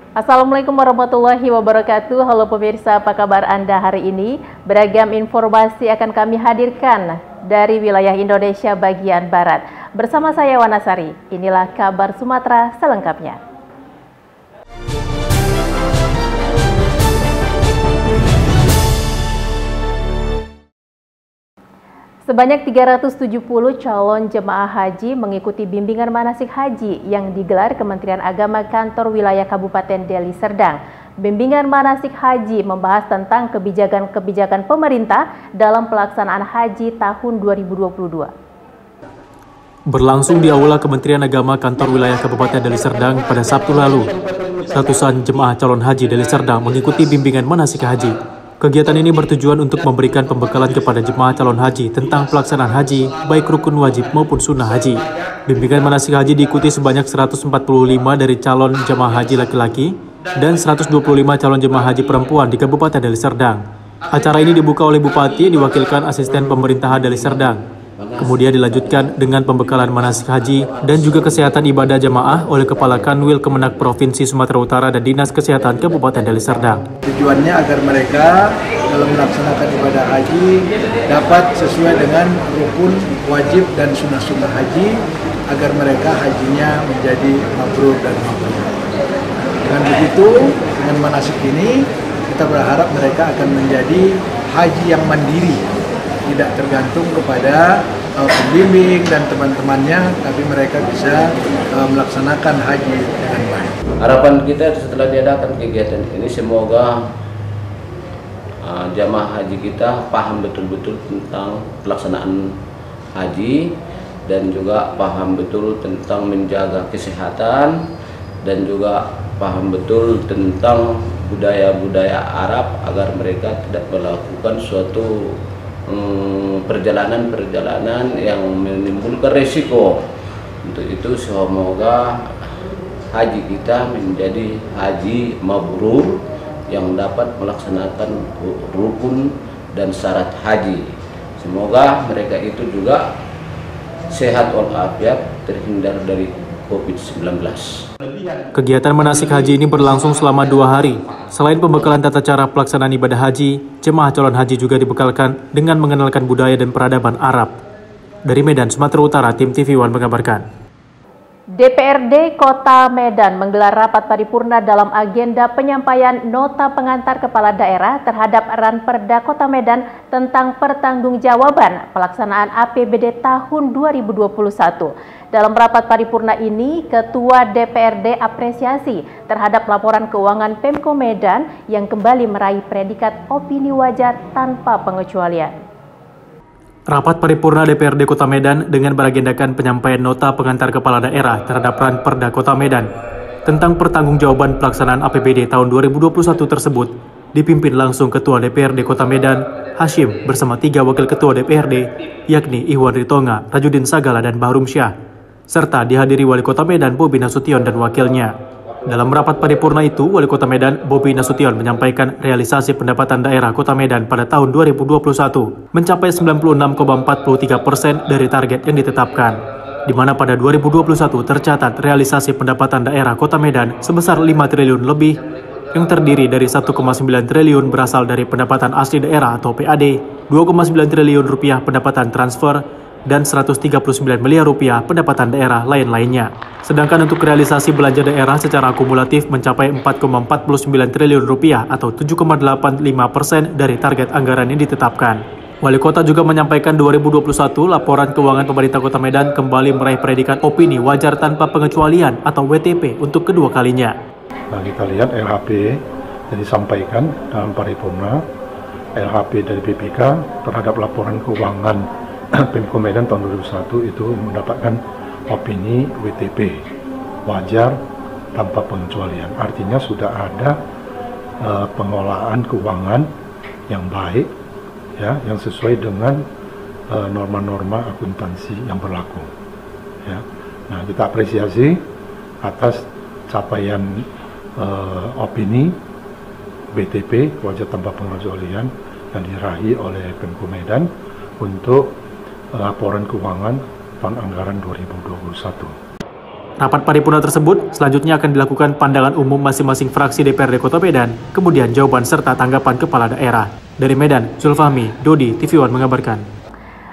Assalamualaikum warahmatullahi wabarakatuh. Halo pemirsa, apa kabar Anda hari ini? Beragam informasi akan kami hadirkan dari wilayah Indonesia bagian Barat. Bersama saya Wanasari, inilah kabar Sumatera selengkapnya. Sebanyak 370 calon jemaah haji mengikuti bimbingan manasik haji yang digelar Kementerian Agama Kantor Wilayah Kabupaten Deli Serdang. Bimbingan manasik haji membahas tentang kebijakan-kebijakan pemerintah dalam pelaksanaan haji tahun 2022. Berlangsung di Aula Kementerian Agama Kantor Wilayah Kabupaten Deli Serdang pada Sabtu lalu. Ratusan jemaah calon haji Deli Serdang mengikuti bimbingan manasik haji. Kegiatan ini bertujuan untuk memberikan pembekalan kepada jemaah calon haji tentang pelaksanaan haji, baik rukun wajib maupun sunnah haji. Bimbingan manasik haji diikuti sebanyak 145 dari calon jemaah haji laki-laki dan 125 calon jemaah haji perempuan di Kabupaten Deli Serdang. Acara ini dibuka oleh Bupati yang diwakilkan Asisten Pemerintahan Deli Serdang. Kemudian dilanjutkan dengan pembekalan manasik haji dan juga kesehatan ibadah jemaah oleh Kepala Kanwil Kemenak Provinsi Sumatera Utara dan Dinas Kesehatan Kabupaten Deli Serdang. Tujuannya agar mereka dalam melaksanakan ibadah haji dapat sesuai dengan rukun, wajib, dan sunnah-sunnah haji agar mereka hajinya menjadi mabrur dan mabrur. Dengan begitu, dengan manasik ini kita berharap mereka akan menjadi haji yang mandiri, tidak tergantung kepada pembimbing dan teman-temannya, tapi mereka bisa melaksanakan haji dengan baik. Harapan kita setelah diadakan kegiatan ini semoga jamaah haji kita paham betul-betul tentang pelaksanaan haji dan juga paham betul tentang menjaga kesehatan dan juga paham betul tentang budaya-budaya Arab agar mereka tidak melakukan suatu perjalanan-perjalanan yang menimbulkan resiko. Untuk itu semoga haji kita menjadi haji mabrur yang dapat melaksanakan rukun dan syarat haji. Semoga mereka itu juga sehat walafiat, terhindar dari COVID-19. Kegiatan manasik haji ini berlangsung selama 2 hari. Selain pembekalan tata cara pelaksanaan ibadah haji, jemaah calon haji juga dibekalkan dengan mengenalkan budaya dan peradaban Arab. Dari Medan, Sumatera Utara, tim TV One mengabarkan. DPRD Kota Medan menggelar rapat paripurna dalam agenda penyampaian nota pengantar kepala daerah terhadap Ranperda Kota Medan tentang pertanggungjawaban pelaksanaan APBD tahun 2021. Dalam rapat paripurna ini, Ketua DPRD apresiasi terhadap laporan keuangan Pemko Medan yang kembali meraih predikat opini wajar tanpa pengecualian. Rapat paripurna DPRD Kota Medan dengan beragendakan penyampaian nota pengantar kepala daerah terhadap Ranperda Kota Medan tentang pertanggungjawaban pelaksanaan APBD tahun 2021 tersebut dipimpin langsung Ketua DPRD Kota Medan, Hashim, bersama 3 Wakil Ketua DPRD, yakni Ihwan Ritonga, Rajudin Sagala, dan Bahrum Syah, serta dihadiri Wali Kota Medan Bobi Nasution dan wakilnya. Dalam rapat paripurna itu, Wali Kota Medan Bobi Nasution menyampaikan realisasi pendapatan daerah Kota Medan pada tahun 2021 mencapai 96,43% dari target yang ditetapkan, di mana pada 2021 tercatat realisasi pendapatan daerah Kota Medan sebesar 5 triliun lebih, yang terdiri dari 1,9 triliun berasal dari pendapatan asli daerah atau PAD, 2,9 triliun rupiah pendapatan transfer, dan 139 miliar rupiah pendapatan daerah lain-lainnya. Sedangkan untuk realisasi belanja daerah secara akumulatif mencapai 4,49 triliun rupiah atau 7,85% dari target anggaran yang ditetapkan. Wali Kota juga menyampaikan 2021 laporan keuangan pemerintah Kota Medan kembali meraih predikat opini wajar tanpa pengecualian atau WTP untuk kedua kalinya. Nah, kita lihat LHP yang disampaikan dalam paripurna, LHP dari BPK terhadap laporan keuangan Pemko Medan tahun 2021 itu mendapatkan opini WTP wajar tanpa pengecualian. Artinya sudah ada pengelolaan keuangan yang baik, ya, yang sesuai dengan norma-norma akuntansi yang berlaku. Ya. Nah, kita apresiasi atas capaian opini WTP wajar tanpa pengecualian yang diraih oleh Pemko Medan untuk laporan keuangan tahun anggaran 2021. Rapat paripurna tersebut selanjutnya akan dilakukan pandangan umum masing-masing fraksi DPRD Kota Medan, kemudian jawaban serta tanggapan kepala daerah. Dari Medan, Zulfahmi, Dodi, TV One mengabarkan.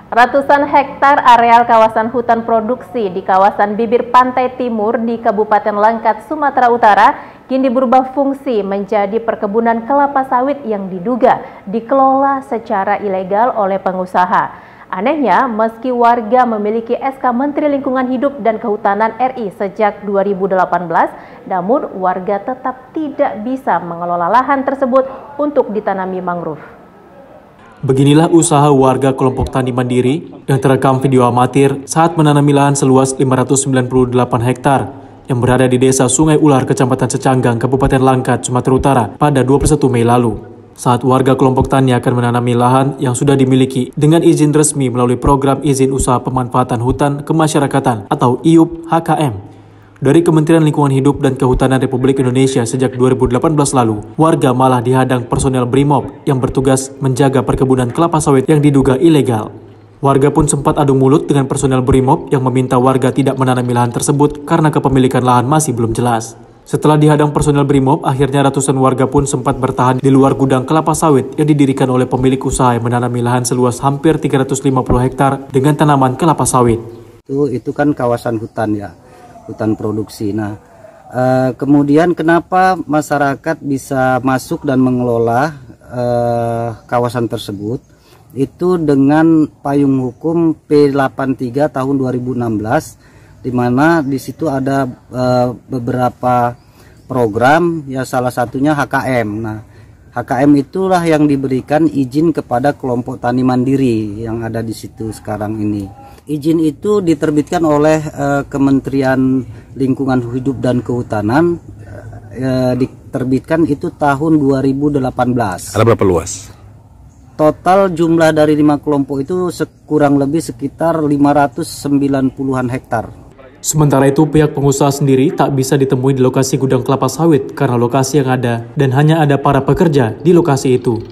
Ratusan hektar areal kawasan hutan produksi di kawasan bibir pantai timur di Kabupaten Langkat, Sumatera Utara kini berubah fungsi menjadi perkebunan kelapa sawit yang diduga dikelola secara ilegal oleh pengusaha. Anehnya, meski warga memiliki SK Menteri Lingkungan Hidup dan Kehutanan RI sejak 2018, namun warga tetap tidak bisa mengelola lahan tersebut untuk ditanami mangrove. Beginilah usaha warga kelompok tani mandiri yang terekam video amatir saat menanami lahan seluas 598 hektar yang berada di Desa Sungai Ular, Kecamatan Secanggang, Kabupaten Langkat, Sumatera Utara pada 21 Mei lalu. Saat warga kelompok tani akan menanami lahan yang sudah dimiliki dengan izin resmi melalui program izin usaha pemanfaatan hutan kemasyarakatan atau IUP HKM dari Kementerian Lingkungan Hidup dan Kehutanan Republik Indonesia sejak 2018 lalu, warga malah dihadang personel BRIMOB yang bertugas menjaga perkebunan kelapa sawit yang diduga ilegal. Warga pun sempat adu mulut dengan personel BRIMOB yang meminta warga tidak menanami lahan tersebut karena kepemilikan lahan masih belum jelas. Setelah dihadang personel BRIMOB, akhirnya ratusan warga pun sempat bertahan di luar gudang kelapa sawit yang didirikan oleh pemilik usaha yang menanami lahan seluas hampir 350 hektar dengan tanaman kelapa sawit. Itu kan kawasan hutan ya, hutan produksi. Nah, kemudian kenapa masyarakat bisa masuk dan mengelola kawasan tersebut? Itu dengan payung hukum P83 tahun 2016. Di mana di situ ada beberapa program, ya salah satunya HKM. Nah, HKM itulah yang diberikan izin kepada kelompok tani mandiri yang ada di situ sekarang ini. Izin itu diterbitkan oleh Kementerian Lingkungan Hidup dan Kehutanan, diterbitkan itu tahun 2018. Ada berapa luas? Total jumlah dari 5 kelompok itu kurang lebih sekitar 590-an hektar. Sementara itu, pihak pengusaha sendiri tak bisa ditemui di lokasi gudang kelapa sawit karena lokasi yang ada dan hanya ada para pekerja di lokasi itu.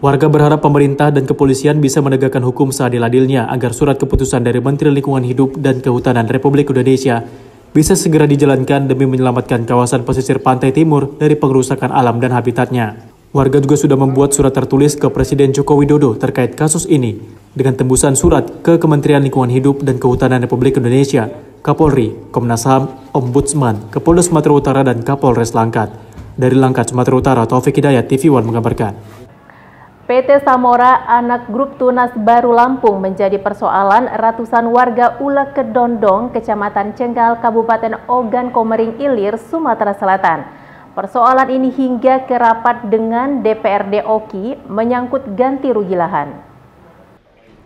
Warga berharap pemerintah dan kepolisian bisa menegakkan hukum seadil-adilnya agar surat keputusan dari Menteri Lingkungan Hidup dan Kehutanan Republik Indonesia bisa segera dijalankan demi menyelamatkan kawasan pesisir pantai timur dari pengerusakan alam dan habitatnya. Warga juga sudah membuat surat tertulis ke Presiden Joko Widodo terkait kasus ini dengan tembusan surat ke Kementerian Lingkungan Hidup dan Kehutanan Republik Indonesia, Kapolri, Komnas HAM, Ombudsman, Kapolda Sumatera Utara, dan Kapolres Langkat. Dari Langkat, Sumatera Utara, Taufik Hidayat, TV One mengabarkan. PT Samora, anak grup Tunas Baru Lampung, menjadi persoalan ratusan warga Ula Kedondong, Kecamatan Cenggal, Kabupaten Ogan Komering Ilir, Sumatera Selatan. Persoalan ini hingga ke rapat dengan DPRD Oki menyangkut ganti rugi lahan.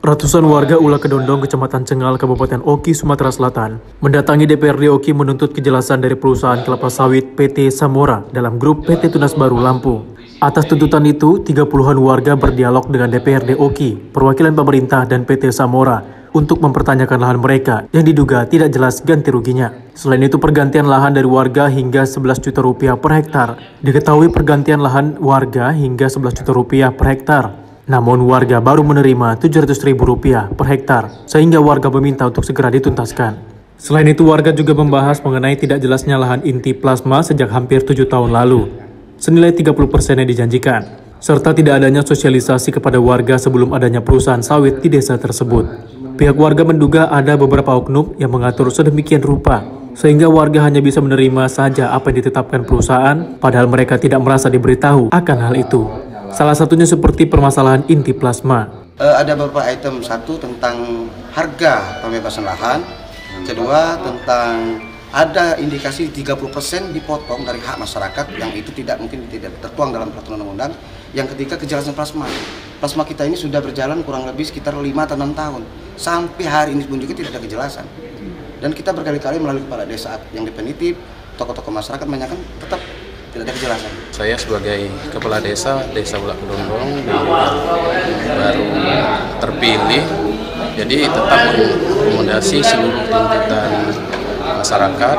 Ratusan warga Ula Kedondong, Kecamatan Cenggal, Kabupaten Oki, Sumatera Selatan, mendatangi DPRD Oki menuntut kejelasan dari perusahaan kelapa sawit PT Samora dalam grup PT Tunas Baru Lampung. Atas tuntutan itu, 30-an warga berdialog dengan DPRD Oki, perwakilan pemerintah dan PT Samora untuk mempertanyakan lahan mereka yang diduga tidak jelas ganti ruginya. Selain itu, pergantian lahan dari warga hingga 11 juta rupiah per hektar. Diketahui pergantian lahan warga hingga 11 juta rupiah per hektar. Namun warga baru menerima Rp700.000 per hektar, sehingga warga meminta untuk segera dituntaskan. Selain itu, warga juga membahas mengenai tidak jelasnya lahan inti plasma sejak hampir 7 tahun lalu, senilai 30% yang dijanjikan, serta tidak adanya sosialisasi kepada warga sebelum adanya perusahaan sawit di desa tersebut. Pihak warga menduga ada beberapa oknum yang mengatur sedemikian rupa, sehingga warga hanya bisa menerima saja apa yang ditetapkan perusahaan, padahal mereka tidak merasa diberitahu akan hal itu. Salah satunya seperti permasalahan inti plasma. Ada beberapa item, satu tentang harga pembebasan lahan, kedua tentang ada indikasi 30% dipotong dari hak masyarakat yang itu tidak tertuang dalam peraturan undang-undang. Yang ketiga, kejelasan plasma. Plasma kita ini sudah berjalan kurang lebih sekitar 5 atau 6 tahun. Sampai hari ini pun juga tidak ada kejelasan. Dan kita berkali-kali melalui kepala desa yang definitif, tokoh-tokoh masyarakat menanyakan tetap tidak ada kejelasan. Saya sebagai kepala desa Ula Kedondong baru terpilih, jadi tetap mengakomodasi seluruh tuntutan masyarakat.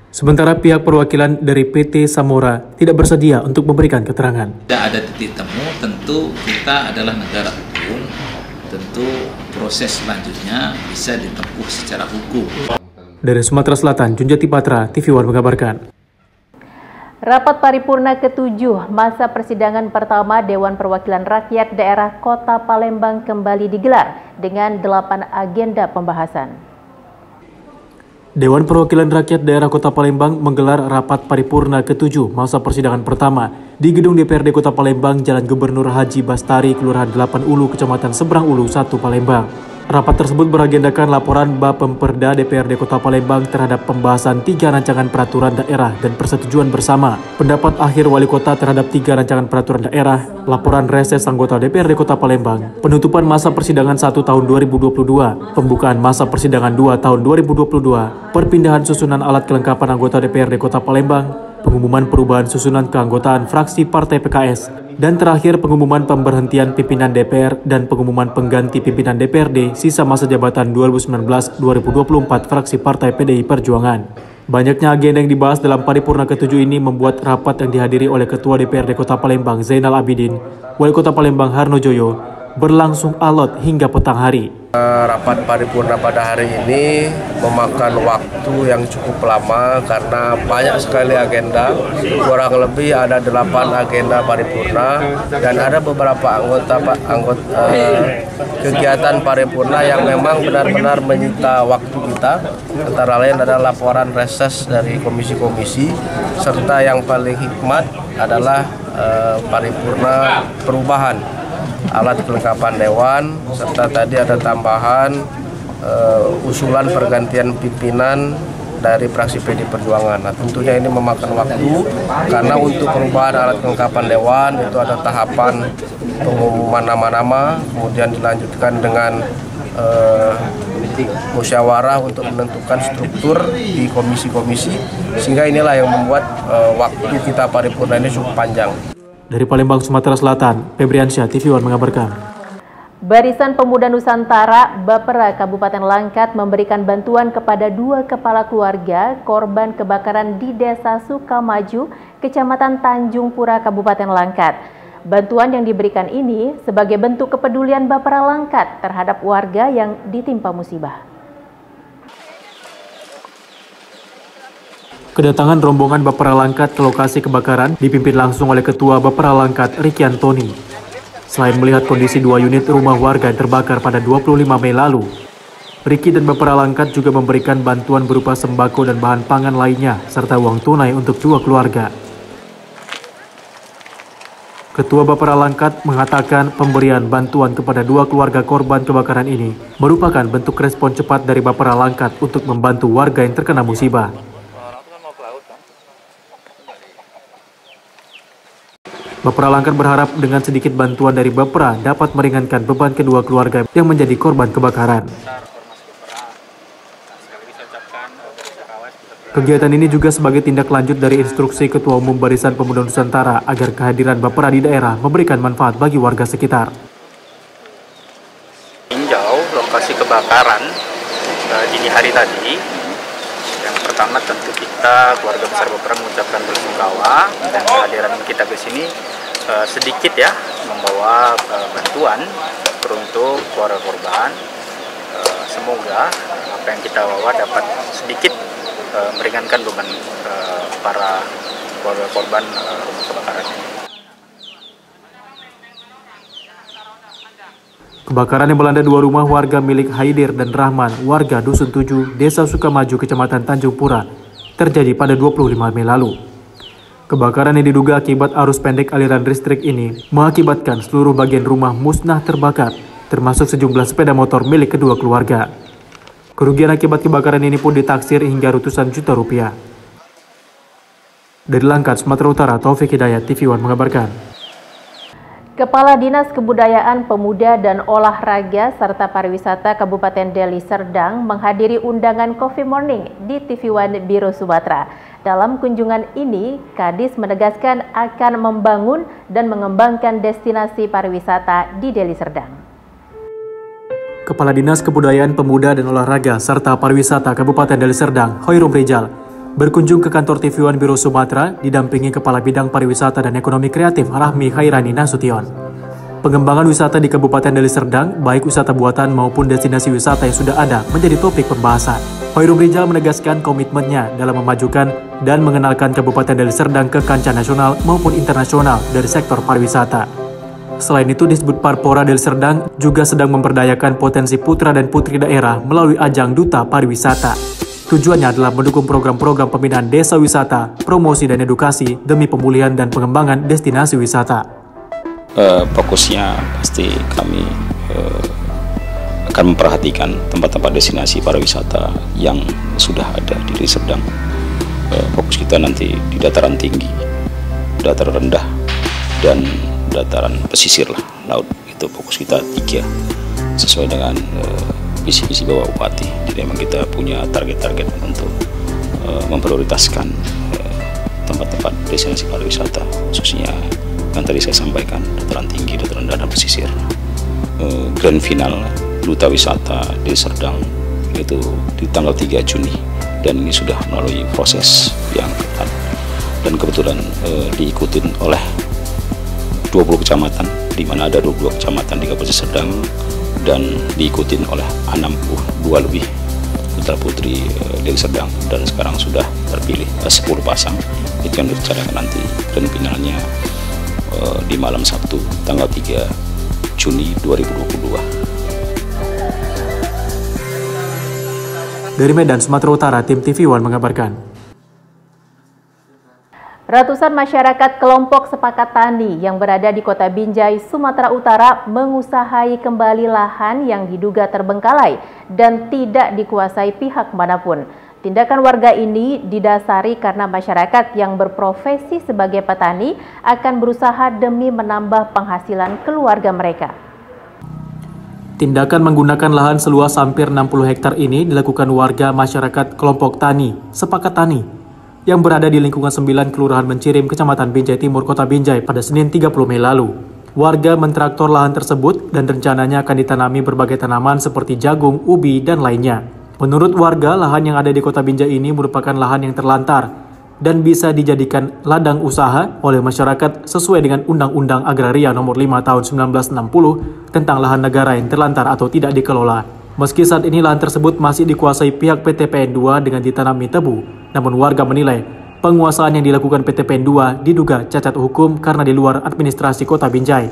Sementara pihak perwakilan dari PT Samora tidak bersedia untuk memberikan keterangan. Tidak ada titik temu, tentu kita adalah negara hukum, tentu proses selanjutnya bisa ditempuh secara hukum. Dari Sumatera Selatan, Junjati Patra, TV One mengabarkan. Rapat paripurna ke-7 masa persidangan pertama Dewan Perwakilan Rakyat Daerah Kota Palembang kembali digelar dengan 8 agenda pembahasan. Dewan Perwakilan Rakyat Daerah Kota Palembang menggelar rapat paripurna ke-7 masa persidangan pertama di Gedung DPRD Kota Palembang, Jalan Gubernur Haji Bastari, Kelurahan 8 Ulu, Kecamatan Seberang Ulu, 1 Palembang. Rapat tersebut beragendakan laporan Bapemperda DPRD Kota Palembang terhadap pembahasan 3 rancangan peraturan daerah dan persetujuan bersama, pendapat akhir Wali Kota terhadap 3 rancangan peraturan daerah, laporan reses anggota DPRD Kota Palembang, penutupan masa persidangan 1 tahun 2022, pembukaan masa persidangan 2 tahun 2022, perpindahan susunan alat kelengkapan anggota DPRD Kota Palembang, pengumuman perubahan susunan keanggotaan fraksi Partai PKS, dan terakhir pengumuman pemberhentian pimpinan DPR dan pengumuman pengganti pimpinan DPRD sisa masa jabatan 2019-2024 fraksi Partai PDI Perjuangan. Banyaknya agenda yang dibahas dalam paripurna ke-7 ini membuat rapat yang dihadiri oleh Ketua DPRD Kota Palembang Zainal Abidin, Wali Kota Palembang Harno Joyo, berlangsung alot hingga petang hari. Rapat paripurna pada hari ini memakan waktu yang cukup lama karena banyak sekali agenda, kurang lebih ada 8 agenda paripurna dan ada beberapa kegiatan paripurna yang memang benar-benar menyita waktu kita, antara lain adalah laporan reses dari komisi-komisi, serta yang paling hikmat adalah paripurna perubahan alat kelengkapan dewan, serta tadi ada tambahan usulan pergantian pimpinan dari fraksi PD Perjuangan. Nah, tentunya ini memakan waktu karena untuk perubahan alat kelengkapan dewan itu ada tahapan pengumuman nama-nama, kemudian dilanjutkan dengan musyawarah untuk menentukan struktur di komisi-komisi, sehingga inilah yang membuat waktu kita paripurna ini cukup panjang. Dari Palembang, Sumatera Selatan, Febriansyah, TV One mengabarkan. Barisan Pemuda Nusantara Bapera Kabupaten Langkat memberikan bantuan kepada 2 kepala keluarga korban kebakaran di Desa Sukamaju, Kecamatan Tanjung Pura, Kabupaten Langkat. Bantuan yang diberikan ini sebagai bentuk kepedulian Bapera Langkat terhadap warga yang ditimpa musibah. Kedatangan rombongan Bapera Langkat ke lokasi kebakaran dipimpin langsung oleh Ketua Bapera Langkat Riki Antoni. Selain melihat kondisi 2 unit rumah warga yang terbakar pada 25 Mei lalu, Riki dan Bapera Langkat juga memberikan bantuan berupa sembako dan bahan pangan lainnya, serta uang tunai untuk 2 keluarga. Ketua Bapera Langkat mengatakan pemberian bantuan kepada 2 keluarga korban kebakaran ini merupakan bentuk respon cepat dari Bapera Langkat untuk membantu warga yang terkena musibah. Bapera Langkat berharap dengan sedikit bantuan dari Bapera dapat meringankan beban kedua keluarga yang menjadi korban kebakaran. Kegiatan ini juga sebagai tindak lanjut dari instruksi Ketua Umum Barisan Pemuda Nusantara agar kehadiran Bapera di daerah memberikan manfaat bagi warga sekitar. Meninjau lokasi kebakaran dini hari tadi, yang pertama tentu kita keluarga besar Bapera mengucapkan belasungkawa dan kehadiran kita ke sini sedikit ya membawa bantuan untuk keluarga korban. Semoga apa yang kita bawa dapat sedikit meringankan beban para keluarga korban rumah kebakaran ini. Kebakaran yang melanda 2 rumah warga milik Haidir dan Rahman, warga Dusun 7, Desa Sukamaju, Kecamatan Tanjung Pura, terjadi pada 25 Mei lalu. Kebakaran yang diduga akibat arus pendek aliran listrik ini mengakibatkan seluruh bagian rumah musnah terbakar, termasuk sejumlah sepeda motor milik kedua keluarga. Kerugian akibat kebakaran ini pun ditaksir hingga ratusan juta rupiah. Dari Langkat, Sumatera Utara, Taufik Hidayat, TV One mengabarkan. Kepala Dinas Kebudayaan, Pemuda dan Olahraga serta Pariwisata Kabupaten Deli Serdang menghadiri undangan Coffee Morning di TV One Biro Sumatera. Dalam kunjungan ini, Kadis menegaskan akan membangun dan mengembangkan destinasi pariwisata di Deli Serdang. Kepala Dinas Kebudayaan, Pemuda dan Olahraga serta Pariwisata Kabupaten Deli Serdang, Hoirum Rizal, berkunjung ke kantor TV One Biro Sumatera didampingi Kepala Bidang Pariwisata dan Ekonomi Kreatif Rahmi Khairani Nasution. Pengembangan wisata di Kabupaten Deli Serdang, baik wisata buatan maupun destinasi wisata yang sudah ada, menjadi topik pembahasan. Hoyrul Rijal menegaskan komitmennya dalam memajukan dan mengenalkan Kabupaten Deli Serdang ke kancah nasional maupun internasional dari sektor pariwisata. Selain itu, disebut Parpora Deli Serdang juga sedang memperdayakan potensi putra dan putri daerah melalui ajang Duta Pariwisata. Tujuannya adalah mendukung program-program pembinaan desa wisata, promosi dan edukasi demi pemulihan dan pengembangan destinasi wisata. Fokusnya pasti kami akan memperhatikan tempat-tempat destinasi pariwisata yang sudah ada di Deli Serdang. Fokus kita nanti di dataran tinggi, dataran rendah, dan dataran pesisir lah, laut. Itu fokus kita 3 sesuai dengan visi-visi Bapak Bupati. Jadi memang kita punya target-target untuk memprioritaskan tempat-tempat destinasi pariwisata, khususnya yang tadi saya sampaikan, dataran tinggi, dataran rendah, dan pesisir. Grand final Duta Wisata Deli Serdang itu di tanggal 3 Juni, dan ini sudah melalui proses yang ketat dan kebetulan diikuti oleh 20 kecamatan, di mana ada 22 kecamatan di Kabupaten Serdang, dan diikuti oleh 62 lebih putra-putri Deli Serdang, dan sekarang sudah terpilih 10 pasang. Itu yang direncanakan nanti grand finalnya di malam Sabtu tanggal 3 Juni 2022. Dari Medan, Sumatera Utara, tim TV One mengabarkan. Ratusan masyarakat kelompok sepakat tani yang berada di Kota Binjai, Sumatera Utara mengusahai kembali lahan yang diduga terbengkalai dan tidak dikuasai pihak manapun. Tindakan warga ini didasari karena masyarakat yang berprofesi sebagai petani akan berusaha demi menambah penghasilan keluarga mereka. Tindakan menggunakan lahan seluas hampir 60 hektar ini dilakukan warga masyarakat kelompok tani, sepakat tani, yang berada di lingkungan 9 Kelurahan Mencirim, Kecamatan Binjai Timur, Kota Binjai pada Senin 30 Mei lalu. Warga mentraktor lahan tersebut dan rencananya akan ditanami berbagai tanaman seperti jagung, ubi, dan lainnya. Menurut warga, lahan yang ada di Kota Binjai ini merupakan lahan yang terlantar dan bisa dijadikan ladang usaha oleh masyarakat sesuai dengan Undang-Undang Agraria Nomor 5 Tahun 1960 tentang lahan negara yang terlantar atau tidak dikelola. Meski saat ini lahan tersebut masih dikuasai pihak PT PN2 dengan ditanami tebu, namun warga menilai penguasaan yang dilakukan PT PN2 diduga cacat hukum karena di luar administrasi Kota Binjai.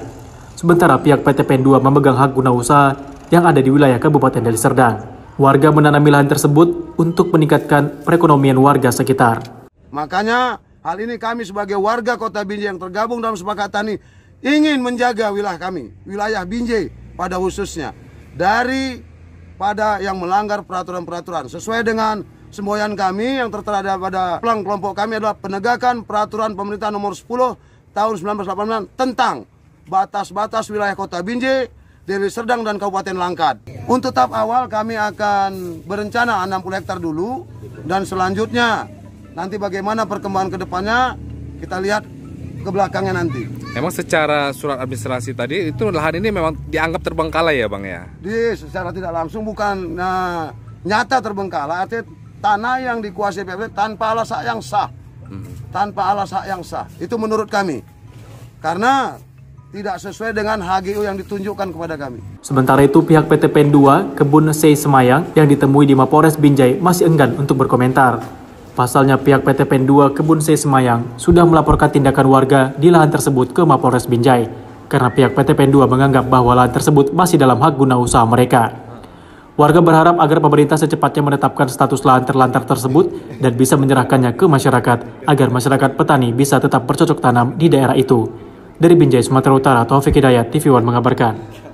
Sementara pihak PT PN2 memegang hak guna usaha yang ada di wilayah Kabupaten Deli Serdang. Warga menanami lahan tersebut untuk meningkatkan perekonomian warga sekitar. Makanya hal ini kami sebagai warga Kota Binjai yang tergabung dalam sepakat tani ingin menjaga wilayah kami, wilayah Binjai pada khususnya, daripada yang melanggar peraturan-peraturan. Sesuai dengan semboyan kami yang tertera pada plan kelompok kami adalah penegakan peraturan pemerintah nomor 10 tahun 1989 tentang batas-batas wilayah Kota Binjai, Deli Serdang, dan Kabupaten Langkat. Untuk tahap awal kami akan berencana 60 hektar dulu, dan selanjutnya nanti bagaimana perkembangan ke depannya kita lihat ke belakangnya nanti. Memang secara surat administrasi tadi itu lahan ini memang dianggap terbengkalai ya Bang ya? Secara tidak langsung bukan nyata terbengkalai, artinya tanah yang dikuasai PPP tanpa alasan yang sah. Tanpa alasan yang sah. Itu menurut kami. Karena tidak sesuai dengan HGU yang ditunjukkan kepada kami. Sementara itu, pihak PT PN2 Kebun C Semayang yang ditemui di Mapolres Binjai masih enggan untuk berkomentar. Pasalnya, pihak PT PN2 Kebun C Semayang sudah melaporkan tindakan warga di lahan tersebut ke Mapolres Binjai karena pihak PT PN2 menganggap bahwa lahan tersebut masih dalam hak guna usaha mereka. Warga berharap agar pemerintah secepatnya menetapkan status lahan terlantar tersebut dan bisa menyerahkannya ke masyarakat agar masyarakat petani bisa tetap bercocok tanam di daerah itu. Dari Binjai, Sumatera Utara, Taufik Hidayat, TV One mengabarkan.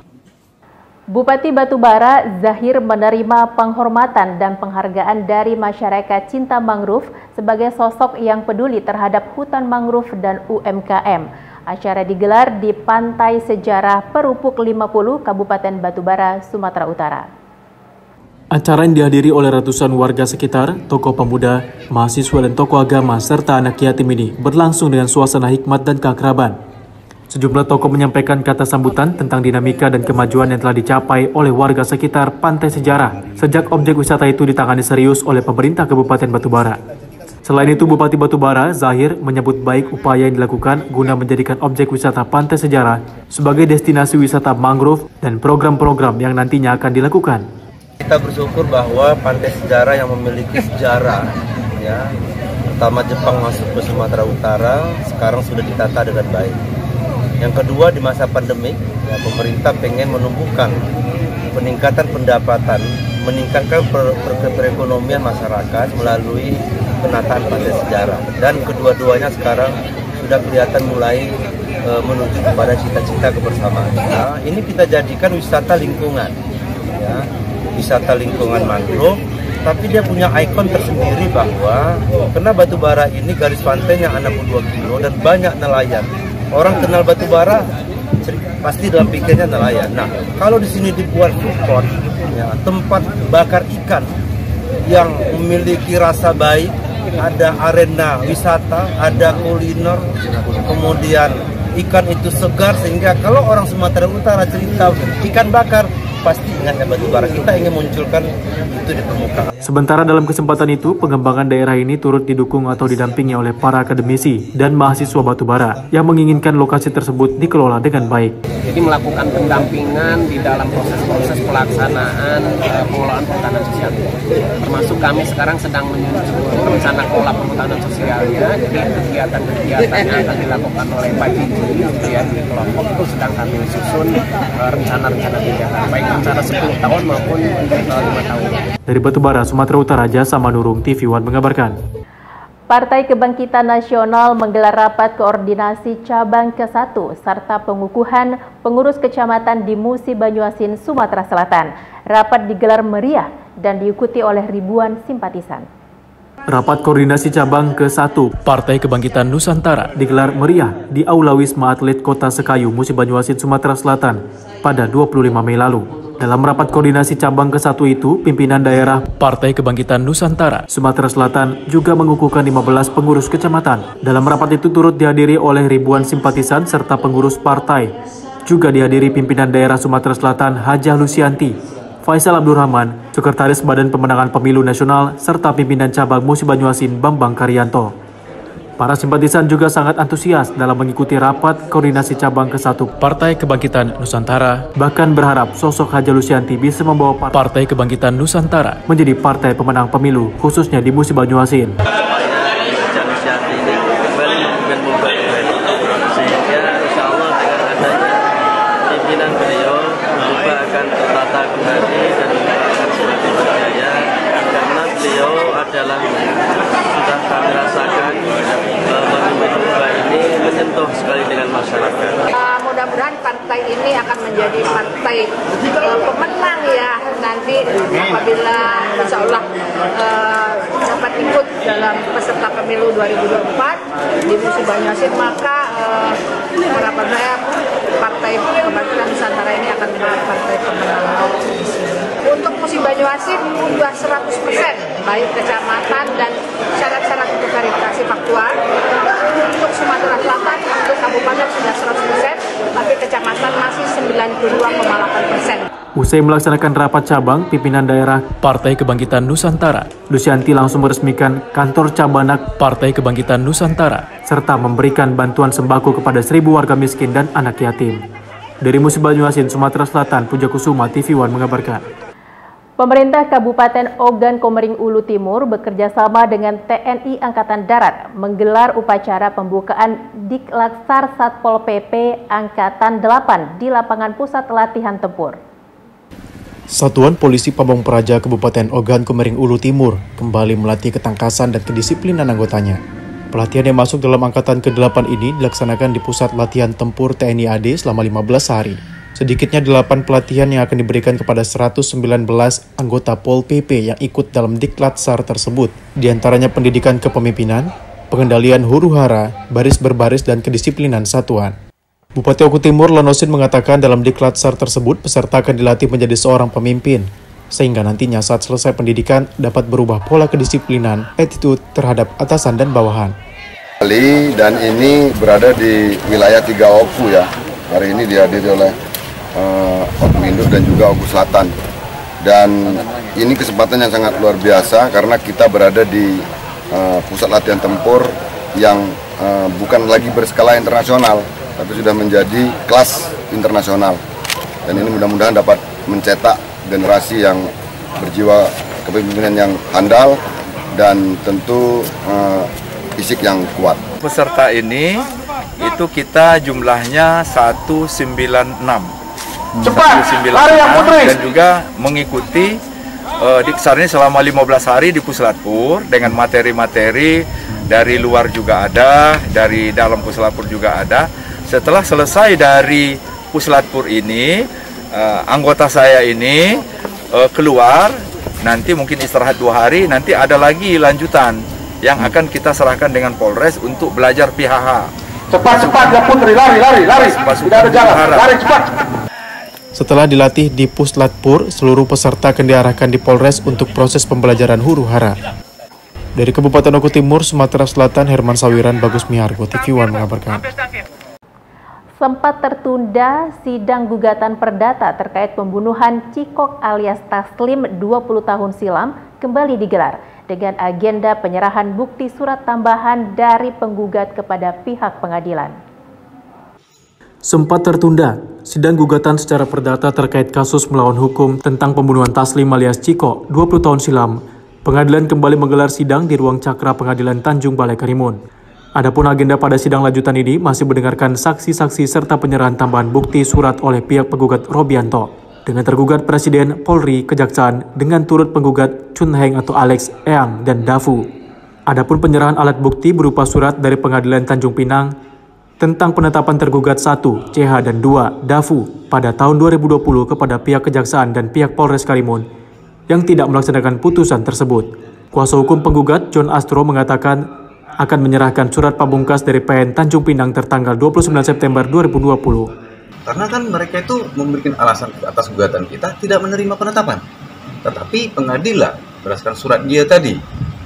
Bupati Batubara Zahir menerima penghormatan dan penghargaan dari masyarakat cinta mangrove sebagai sosok yang peduli terhadap hutan mangrove dan UMKM. Acara digelar di Pantai Sejarah Perupuk 50, Kabupaten Batubara, Sumatera Utara. Acara yang dihadiri oleh ratusan warga sekitar, tokoh pemuda, mahasiswa dan tokoh agama serta anak yatim ini berlangsung dengan suasana hikmat dan keakraban. Sejumlah tokoh menyampaikan kata sambutan tentang dinamika dan kemajuan yang telah dicapai oleh warga sekitar Pantai Sejarah sejak objek wisata itu ditangani serius oleh pemerintah Kabupaten Batubara. Selain itu, Bupati Batubara, Zahir, menyebut baik upaya yang dilakukan guna menjadikan objek wisata Pantai Sejarah sebagai destinasi wisata mangrove dan program-program yang nantinya akan dilakukan. Kita bersyukur bahwa Pantai Sejarah yang memiliki sejarah, ya, pertama Jepang masuk ke Sumatera Utara, sekarang sudah ditata dengan baik. Yang kedua, di masa pandemik, ya, pemerintah pengen menumbuhkan peningkatan pendapatan, meningkatkan perekonomian masyarakat melalui penataan Pantai Sejarah, dan kedua-duanya sekarang sudah kelihatan mulai menuju kepada cita-cita kebersamaan. Nah, ini kita jadikan wisata lingkungan, ya, wisata lingkungan mangrove, tapi dia punya ikon tersendiri bahwa karena Batubara ini garis pantainya 62 kilo dan banyak nelayan. Orang kenal Batubara pasti dalam pikirnya nelayan. Nah, kalau di sini dibuat food court, ya, tempat bakar ikan yang memiliki rasa baik, ada arena wisata, ada kuliner, kemudian ikan itu segar, sehingga kalau orang Sumatera Utara cerita ikan bakar pasti ingatnya Batubara. Kita ingin munculkan itu di permukaan. Sementara dalam kesempatan itu, pengembangan daerah ini turut didukung atau didampingi oleh para akademisi dan mahasiswa Batubara yang menginginkan lokasi tersebut dikelola dengan baik. Jadi melakukan pendampingan di dalam proses-proses pelaksanaan pengelolaan perhutanan sosial. Termasuk kami sekarang sedang menyusun rencana kelola perhutanan sosialnya. Jadi kegiatan-kegiatan yang akan dilakukan oleh Pak Jiji di kelompok itu sedang kami susun rencana-rencana kegiatan, baik rencana 10 tahun maupun 5 tahun. Dari Batubara, Sumatera Utara, Jasa Manurung, TV One mengabarkan. Partai Kebangkitan Nasional menggelar rapat koordinasi cabang ke-1 serta pengukuhan pengurus kecamatan di Musi Banyuasin, Sumatera Selatan. Rapat digelar meriah dan diikuti oleh ribuan simpatisan. Rapat koordinasi cabang ke-1 Partai Kebangkitan Nusantara digelar meriah di Aula Wisma Atlet Kota Sekayu, Musi Banyuasin, Sumatera Selatan pada 25 Mei lalu. Dalam rapat koordinasi cabang ke-1 itu, pimpinan daerah Partai Kebangkitan Nusantara Sumatera Selatan juga mengukuhkan 15 pengurus kecamatan. Dalam rapat itu turut dihadiri oleh ribuan simpatisan serta pengurus partai. Juga dihadiri pimpinan daerah Sumatera Selatan Hajah Lusianti, Faisal Abdurrahman, Sekretaris Badan Pemenangan Pemilu Nasional, serta pimpinan cabang Musi Banyuasin Bambang Karyanto. Para simpatisan juga sangat antusias dalam mengikuti rapat koordinasi cabang ke-1 Partai Kebangkitan Nusantara, bahkan berharap sosok Hajah Lusianti bisa membawa Partai Kebangkitan Nusantara menjadi partai pemenang pemilu, khususnya di Musi Banyuasin. Mudah-mudahan partai ini akan menjadi partai pemenang ya nanti apabila insya Allah dapat ikut dalam peserta pemilu 2024 di Musi Banyuasin, maka harapan saya Partai Kebangkitan Nusantara ini akan menjadi partai pemenang. Untuk Musi Banyuasin sudah 100% baik kecamatan dan syarat-syarat untuk verifikasi faktual. Untuk Sumatera Selatan, untuk kabupaten sudah 100%, tapi kecamatan masih 92,8%. Usai melaksanakan rapat cabang, pimpinan daerah Partai Kebangkitan Nusantara, Lusianti langsung meresmikan kantor cabanak Partai Kebangkitan Nusantara, serta memberikan bantuan sembako kepada 1.000 warga miskin dan anak yatim. Dari Musi Banyuasin, Sumatera Selatan, Puja Kusuma, TV One mengabarkan. Pemerintah Kabupaten Ogan Komering Ulu Timur bekerjasama dengan TNI Angkatan Darat menggelar upacara pembukaan Diklaksar Satpol PP Angkatan 8 di lapangan pusat latihan tempur. Satuan Polisi Pamong Praja Kabupaten Ogan Komering Ulu Timur kembali melatih ketangkasan dan kedisiplinan anggotanya. Pelatihan yang masuk dalam angkatan ke-8 ini dilaksanakan di pusat latihan tempur TNI AD selama 15 hari. Sedikitnya 8 pelatihan yang akan diberikan kepada 119 anggota Pol PP yang ikut dalam Diklaksar tersebut. Di antaranya pendidikan kepemimpinan, pengendalian huru-hara, baris berbaris, dan kedisiplinan satuan. Bupati Oku Timur Lanosin mengatakan dalam Diklaksar tersebut peserta akan dilatih menjadi seorang pemimpin, sehingga nantinya saat selesai pendidikan dapat berubah pola kedisiplinan, attitude terhadap atasan dan bawahan. Dan ini berada di wilayah 3 Oku ya. Hari ini dihadiri oleh Oku Induk dan juga Oku Selatan. Dan ini kesempatan yang sangat luar biasa karena kita berada di pusat latihan tempur yang bukan lagi berskala internasional, tapi sudah menjadi kelas internasional. Dan ini mudah-mudahan dapat mencetak generasi yang berjiwa kepemimpinan yang handal dan tentu fisik yang kuat. Peserta ini itu kita jumlahnya 196. Cepat, lari yang putri. Dan juga mengikuti diksarnya selama 15 hari di Puslatpur dengan materi-materi dari luar juga ada, dari dalam Puslatpur juga ada. Setelah selesai dari Puslatpur ini, anggota saya ini keluar, nanti mungkin istirahat 2 hari, nanti ada lagi lanjutan yang akan kita serahkan dengan Polres untuk belajar PHH. Cepat, ya putri, lari. Tidak ada jalan, lari cepat. Setelah dilatih di Puslatpur, seluruh peserta akan diarahkan di Polres untuk proses pembelajaran huru-hara. Dari Kabupaten Oku Timur, Sumatera Selatan, Herman Sawiran, Bagus Mihargo, TV One mengabarkan. Sempat tertunda sidang gugatan perdata terkait pembunuhan Cikok alias Taslim 20 tahun silam kembali digelar dengan agenda penyerahan bukti surat tambahan dari penggugat kepada pihak pengadilan. Sempat tertunda, sidang gugatan secara perdata terkait kasus melawan hukum tentang pembunuhan Taslim alias Cikok 20 tahun silam. Pengadilan kembali menggelar sidang di ruang Cakra Pengadilan Tanjung Balai Karimun. Adapun agenda pada sidang lanjutan ini masih mendengarkan saksi-saksi serta penyerahan tambahan bukti surat oleh pihak penggugat Robianto dengan tergugat Presiden, Polri, Kejaksaan dengan turut penggugat Chun Heng atau Alex, Eang, dan Dafu. Adapun penyerahan alat bukti berupa surat dari Pengadilan Tanjung Pinang tentang penetapan tergugat 1, CH, dan 2, Dafu pada tahun 2020 kepada pihak Kejaksaan dan pihak Polres Karimun yang tidak melaksanakan putusan tersebut. Kuasa hukum penggugat John Astro mengatakan akan menyerahkan surat pamungkas dari PN Tanjung Pinang tertanggal 29 September 2020. Karena kan mereka itu memberikan alasan atas gugatan kita tidak menerima penetapan. Tetapi pengadilan berdasarkan surat dia tadi,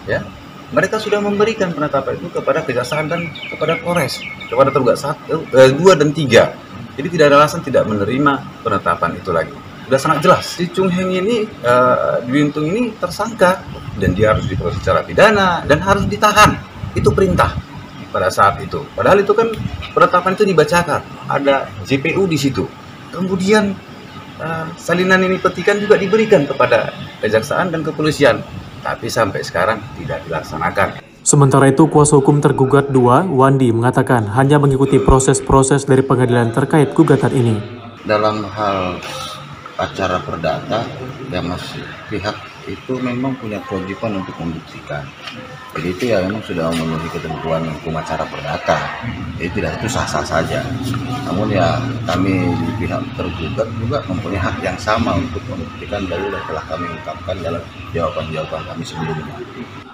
ya, mereka sudah memberikan penetapan itu kepada Kejaksaan dan kepada Polres, kepada tergugat 1, 2, dan 3. Jadi tidak ada alasan tidak menerima penetapan itu lagi. Sudah sangat jelas. Si Chung Heng ini, Dwi Untung ini tersangka dan dia harus diproses secara pidana dan harus ditahan. Itu perintah pada saat itu. Padahal itu kan penetapan itu dibacakan, ada JPU di situ. Kemudian salinan ini petikan juga diberikan kepada Kejaksaan dan Kepolisian, tapi sampai sekarang tidak dilaksanakan. Sementara itu, kuasa hukum tergugat 2, Wandi, mengatakan hanya mengikuti proses-proses dari pengadilan terkait gugatan ini. Dalam hal acara perdata, ya masih pihak itu memang punya kewajiban untuk membuktikan. Jadi itu ya memang sudah memenuhi ketentuan hukum acara perdata. Jadi tidak itu sah-sah saja. Namun ya kami di pihak tergugat juga mempunyai hak yang sama untuk membuktikan dari yang telah kami ungkapkan dalam jawaban-jawaban kami sebelumnya.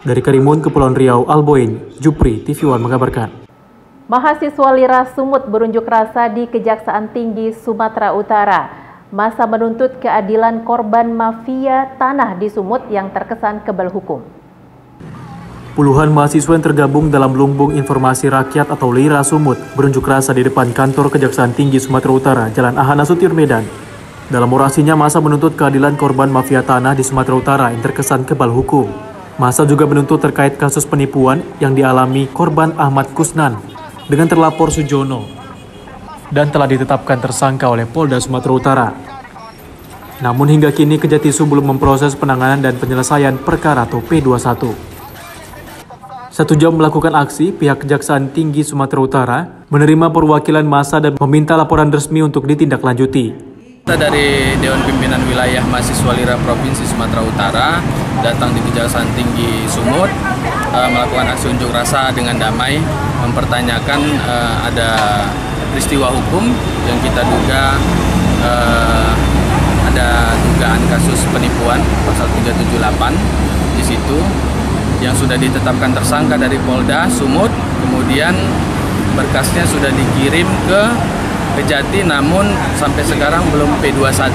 Dari Karimun, Kepulauan Riau, Alboin, Jupri, TV One mengabarkan. Mahasiswa Lira Sumut berunjuk rasa di Kejaksaan Tinggi Sumatera Utara. Masa menuntut keadilan korban mafia tanah di Sumut yang terkesan kebal hukum. Puluhan mahasiswa yang tergabung dalam Lumbung Informasi Rakyat atau Lira Sumut berunjuk rasa di depan kantor Kejaksaan Tinggi Sumatera Utara, Jalan Ahana Sutir, Medan. Dalam orasinya, masa menuntut keadilan korban mafia tanah di Sumatera Utara yang terkesan kebal hukum. Masa juga menuntut terkait kasus penipuan yang dialami korban Ahmad Kusnan dengan terlapor Sujono dan telah ditetapkan tersangka oleh Polda Sumatera Utara. Namun hingga kini Kejatisu belum memproses penanganan dan penyelesaian perkara atau P21. 1 jam melakukan aksi, pihak Kejaksaan Tinggi Sumatera Utara menerima perwakilan massa dan meminta laporan resmi untuk ditindaklanjuti. Kita dari Dewan Pimpinan Wilayah Mahasiswa Lira Provinsi Sumatera Utara datang di Kejaksaan Tinggi Sumut melakukan aksi unjuk rasa dengan damai, mempertanyakan ada peristiwa hukum yang kita duga ada dugaan kasus penipuan pasal 378 di situ yang sudah ditetapkan tersangka dari Polda Sumut, kemudian berkasnya sudah dikirim ke Kejati namun sampai sekarang belum P21.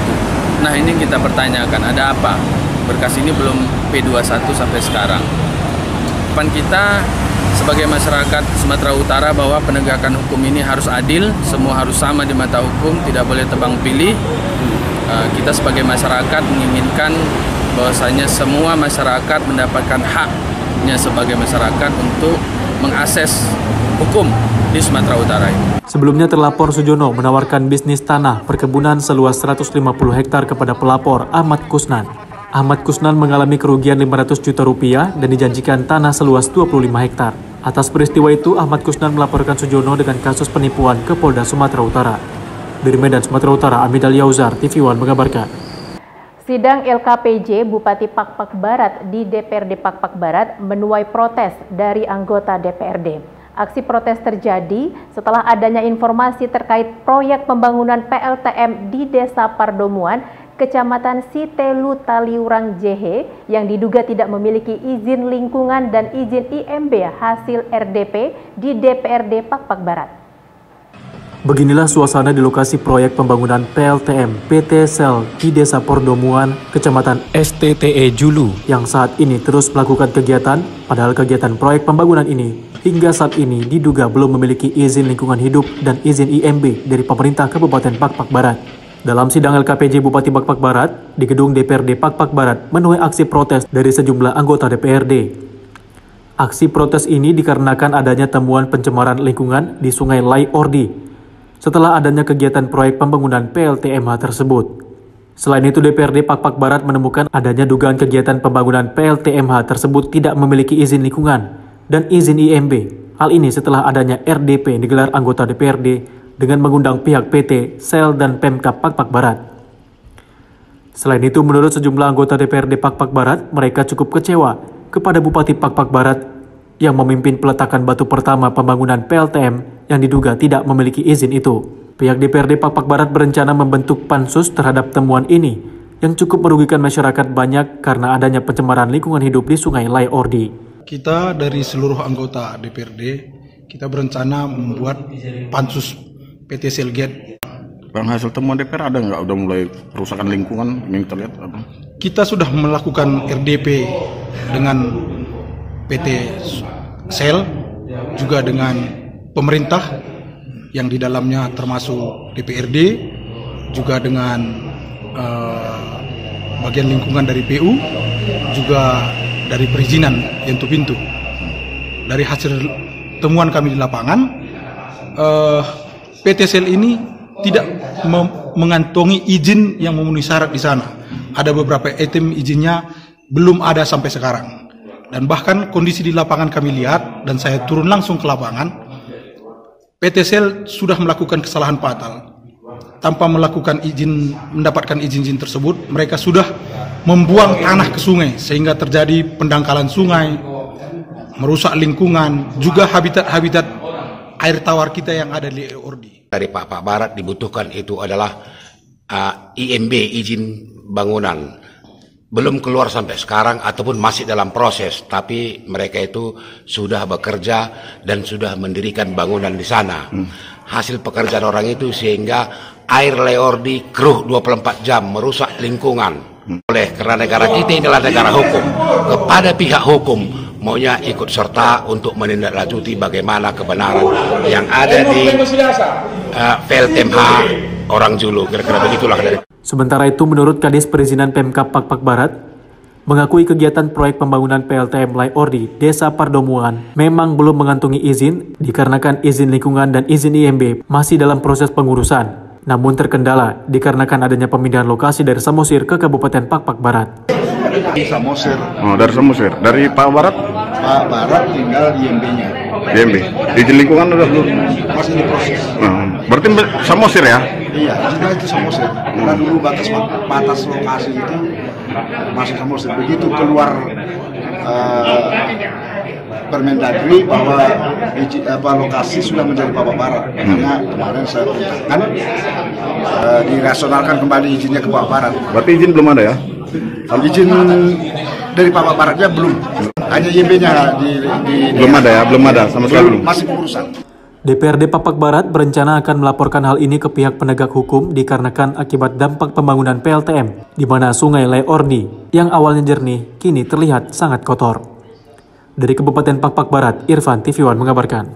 Nah, ini kita pertanyakan ada apa? Berkas ini belum P21 sampai sekarang. Harapan kita sebagai masyarakat Sumatera Utara bahwa penegakan hukum ini harus adil, semua harus sama di mata hukum, tidak boleh tebang pilih. Kita sebagai masyarakat menginginkan bahwasanya semua masyarakat mendapatkan hak haknya sebagai masyarakat untuk mengakses hukum di Sumatera Utara ini. Sebelumnya terlapor Sujono menawarkan bisnis tanah perkebunan seluas 150 hektar kepada pelapor Ahmad Kusnan. Ahmad Kusnan mengalami kerugian 500 juta rupiah dan dijanjikan tanah seluas 25 hektar. Atas peristiwa itu, Ahmad Kusnan melaporkan Sujono dengan kasus penipuan ke Polda Sumatera Utara. Dari Medan, Sumatera Utara, Amidal Yauzar, TV One mengabarkan. Sidang LKPJ Bupati Pakpak Barat di DPRD Pakpak Barat menuai protes dari anggota DPRD. Aksi protes terjadi setelah adanya informasi terkait proyek pembangunan PLTM di Desa Pardomuan, Kecamatan Sitelu Taliurang JH yang diduga tidak memiliki izin lingkungan dan izin IMB hasil RDP di DPRD Pakpak Barat. Beginilah suasana di lokasi proyek pembangunan PLTM PT Sel di Desa Pardomuan, Kecamatan STTE Julu yang saat ini terus melakukan kegiatan, padahal kegiatan proyek pembangunan ini hingga saat ini diduga belum memiliki izin lingkungan hidup dan izin IMB dari pemerintah Kabupaten Pakpak Barat. Dalam sidang LKPJ Bupati Pakpak Barat di gedung DPRD Pakpak Barat menuai aksi protes dari sejumlah anggota DPRD. Aksi protes ini dikarenakan adanya temuan pencemaran lingkungan di Sungai Lai Ordi setelah adanya kegiatan proyek pembangunan PLTMH tersebut. Selain itu, DPRD Pakpak Barat menemukan adanya dugaan kegiatan pembangunan PLTMH tersebut tidak memiliki izin lingkungan dan izin IMB. Hal ini setelah adanya RDP digelar anggota DPRD dengan mengundang pihak PT, Sel, dan Pemkab Pakpak Barat. Selain itu, menurut sejumlah anggota DPRD Pakpak Barat, mereka cukup kecewa kepada Bupati Pakpak Barat yang memimpin peletakan batu pertama pembangunan PLTM yang diduga tidak memiliki izin itu. Pihak DPRD Pakpak Barat berencana membentuk pansus terhadap temuan ini yang cukup merugikan masyarakat banyak karena adanya pencemaran lingkungan hidup di Sungai Lai Ordi. Kita dari seluruh anggota DPRD, kita berencana membuat pansus PT Selgate. Bang, hasil temuan DPR ada nggak? Udah mulai kerusakan lingkungan yang terlihat apa? Kita sudah melakukan RDP dengan PT Sel, juga dengan pemerintah yang di dalamnya termasuk DPRD, juga dengan bagian lingkungan dari PU, juga dari perizinan pintu-pintu. Dari hasil temuan kami di lapangan, PT Sel ini tidak mengantongi izin yang memenuhi syarat di sana. Ada beberapa item izinnya belum ada sampai sekarang. Dan bahkan kondisi di lapangan kami lihat, dan saya turun langsung ke lapangan, PT Sel sudah melakukan kesalahan fatal. Tanpa mendapatkan izin tersebut, mereka sudah membuang tanah ke sungai, sehingga terjadi pendangkalan sungai, merusak lingkungan, juga habitat air tawar kita yang ada di Ordi. Dari Pakpak Barat dibutuhkan itu adalah IMB, izin bangunan. Belum keluar sampai sekarang ataupun masih dalam proses, tapi mereka itu sudah bekerja dan sudah mendirikan bangunan di sana. Hasil pekerjaan orang itu sehingga air Leordi keruh 24 jam, merusak lingkungan. Oleh karena negara kita inilah negara hukum, kepada pihak hukum maunya ikut serta untuk menindaklanjuti bagaimana kebenaran yang ada di PLTMH orang Julu. Kira-kira begitulah dari. Sementara itu, menurut Kadis Perizinan Pemkab Pakpak Barat, mengakui kegiatan proyek pembangunan PLTM Lai Ordi, Desa Pardomuan, memang belum mengantongi izin dikarenakan izin lingkungan dan izin IMB masih dalam proses pengurusan. Namun terkendala dikarenakan adanya pemindahan lokasi dari Samosir ke Kabupaten Pakpak Barat. Samosir. Oh, dari Samosir. Dari Pak Barat? Pak Barat tinggal IMB-nya. IMB. Izin lingkungan udah belum? Masih diproses. Berarti Samosir ya? Iya, sudah itu Samosir. Karena dulu batas lokasi itu masih Samosir. Begitu keluar Permendagri bahwa lokasi sudah menjadi Pakpak Barat. Karena kemarin saya perintahkan dirasionalkan kembali izinnya ke Pakpak Barat. Berarti izin belum ada ya? Izin dari Pakpak Baratnya belum. Hanya IMB-nya belum ada ya, belum ada sama sekali belum. Masih pengurusan. DPRD Pakpak Barat berencana akan melaporkan hal ini ke pihak penegak hukum dikarenakan akibat dampak pembangunan PLTM, di mana Sungai Lai Ordi yang awalnya jernih kini terlihat sangat kotor. Dari Kabupaten Pakpak Barat, Irfan, TV One mengabarkan.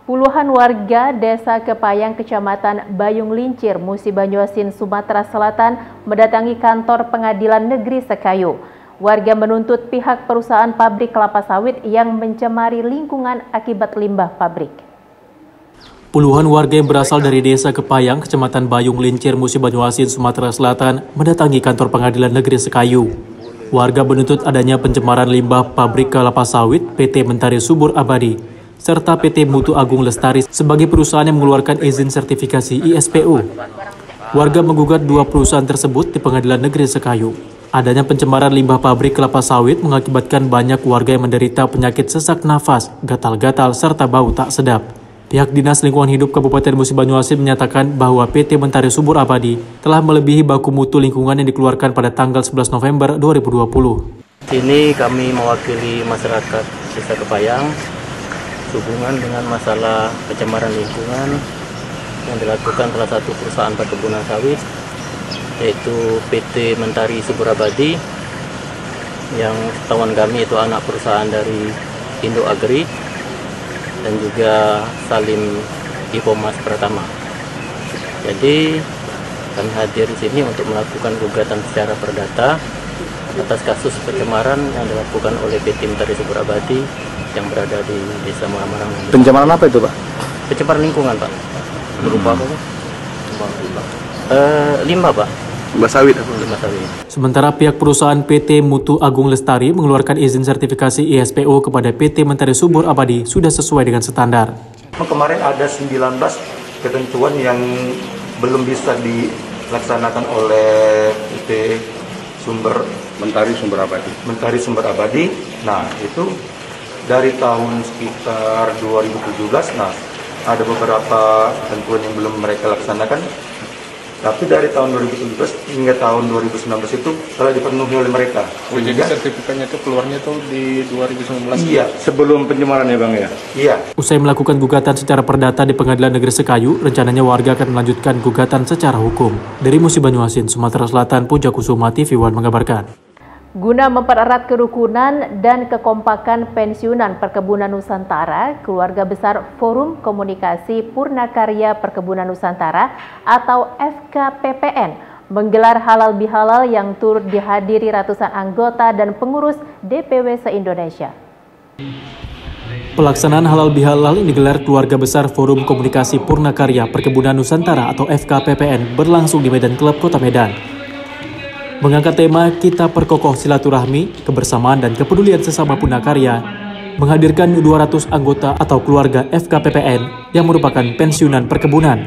Puluhan warga Desa Kepayang, Kecamatan Bayung Lincir, Musi Banyuasin, Sumatera Selatan mendatangi kantor Pengadilan Negeri Sekayu. Warga menuntut pihak perusahaan pabrik kelapa sawit yang mencemari lingkungan akibat limbah pabrik. Puluhan warga yang berasal dari Desa Kepayang, Kecamatan Bayung Lincir, Musi Banyuasin, Sumatera Selatan mendatangi kantor Pengadilan Negeri Sekayu. Warga menuntut adanya pencemaran limbah pabrik kelapa sawit PT Mentari Subur Abadi serta PT Mutu Agung Lestari sebagai perusahaan yang mengeluarkan izin sertifikasi ISPU. Warga menggugat dua perusahaan tersebut di Pengadilan Negeri Sekayu. Adanya pencemaran limbah pabrik kelapa sawit mengakibatkan banyak warga yang menderita penyakit sesak nafas, gatal-gatal, serta bau tak sedap. Pihak Dinas Lingkungan Hidup Kabupaten Musi Banyuasin menyatakan bahwa PT Mentari Subur Abadi telah melebihi baku mutu lingkungan yang dikeluarkan pada tanggal 11 November 2020. Ini kami mewakili masyarakat Desa Kepayang sehubungan dengan masalah pencemaran lingkungan yang dilakukan salah satu perusahaan perkebunan sawit, yaitu PT Mentari Subur Abadi, yang setahuan kami itu anak perusahaan dari Indo Agri dan juga Salim Ipomas Pratama. Jadi kami hadir di sini untuk melakukan gugatan secara perdata atas kasus pencemaran yang dilakukan oleh PT Mentari Subur Abadi yang berada di Desa Marang. Pencemaran apa itu, Pak? Pencemaran lingkungan, Pak. Berupa apa? Limbah, Pak. Limbah sawit. Sementara pihak perusahaan PT Mutu Agung Lestari mengeluarkan izin sertifikasi ISPO kepada PT Mentari Subur Abadi sudah sesuai dengan standar. Kemarin ada 19 ketentuan yang belum bisa dilaksanakan oleh PT Mentari Subur Abadi. Nah, itu dari tahun sekitar 2017, nah ada beberapa ketentuan yang belum mereka laksanakan. Tapi dari tahun 2017 hingga tahun 2019 itu telah dipenuhi oleh mereka. Jadi sertifikatnya itu keluarnya tuh di 2019? Iya. Sebelum pencemaran ya Bang ya? Iya. Usai melakukan gugatan secara perdata di Pengadilan Negeri Sekayu, rencananya warga akan melanjutkan gugatan secara hukum. Dari Musi Banyuasin, Sumatera Selatan, Pujakusuma TV One mengabarkan. Guna mempererat kerukunan dan kekompakan pensiunan Perkebunan Nusantara, keluarga besar Forum Komunikasi Purnakarya Perkebunan Nusantara atau FKPPN menggelar halal bihalal yang turut dihadiri ratusan anggota dan pengurus DPW se-Indonesia. Pelaksanaan halal bihalal yang digelar keluarga besar Forum Komunikasi Purnakarya Perkebunan Nusantara atau FKPPN berlangsung di Medan Club Kota Medan. Mengangkat tema Kita Perkokoh Silaturahmi, Kebersamaan dan Kepedulian Sesama Purnakarya, menghadirkan 200 anggota atau keluarga FKPPN yang merupakan pensiunan perkebunan.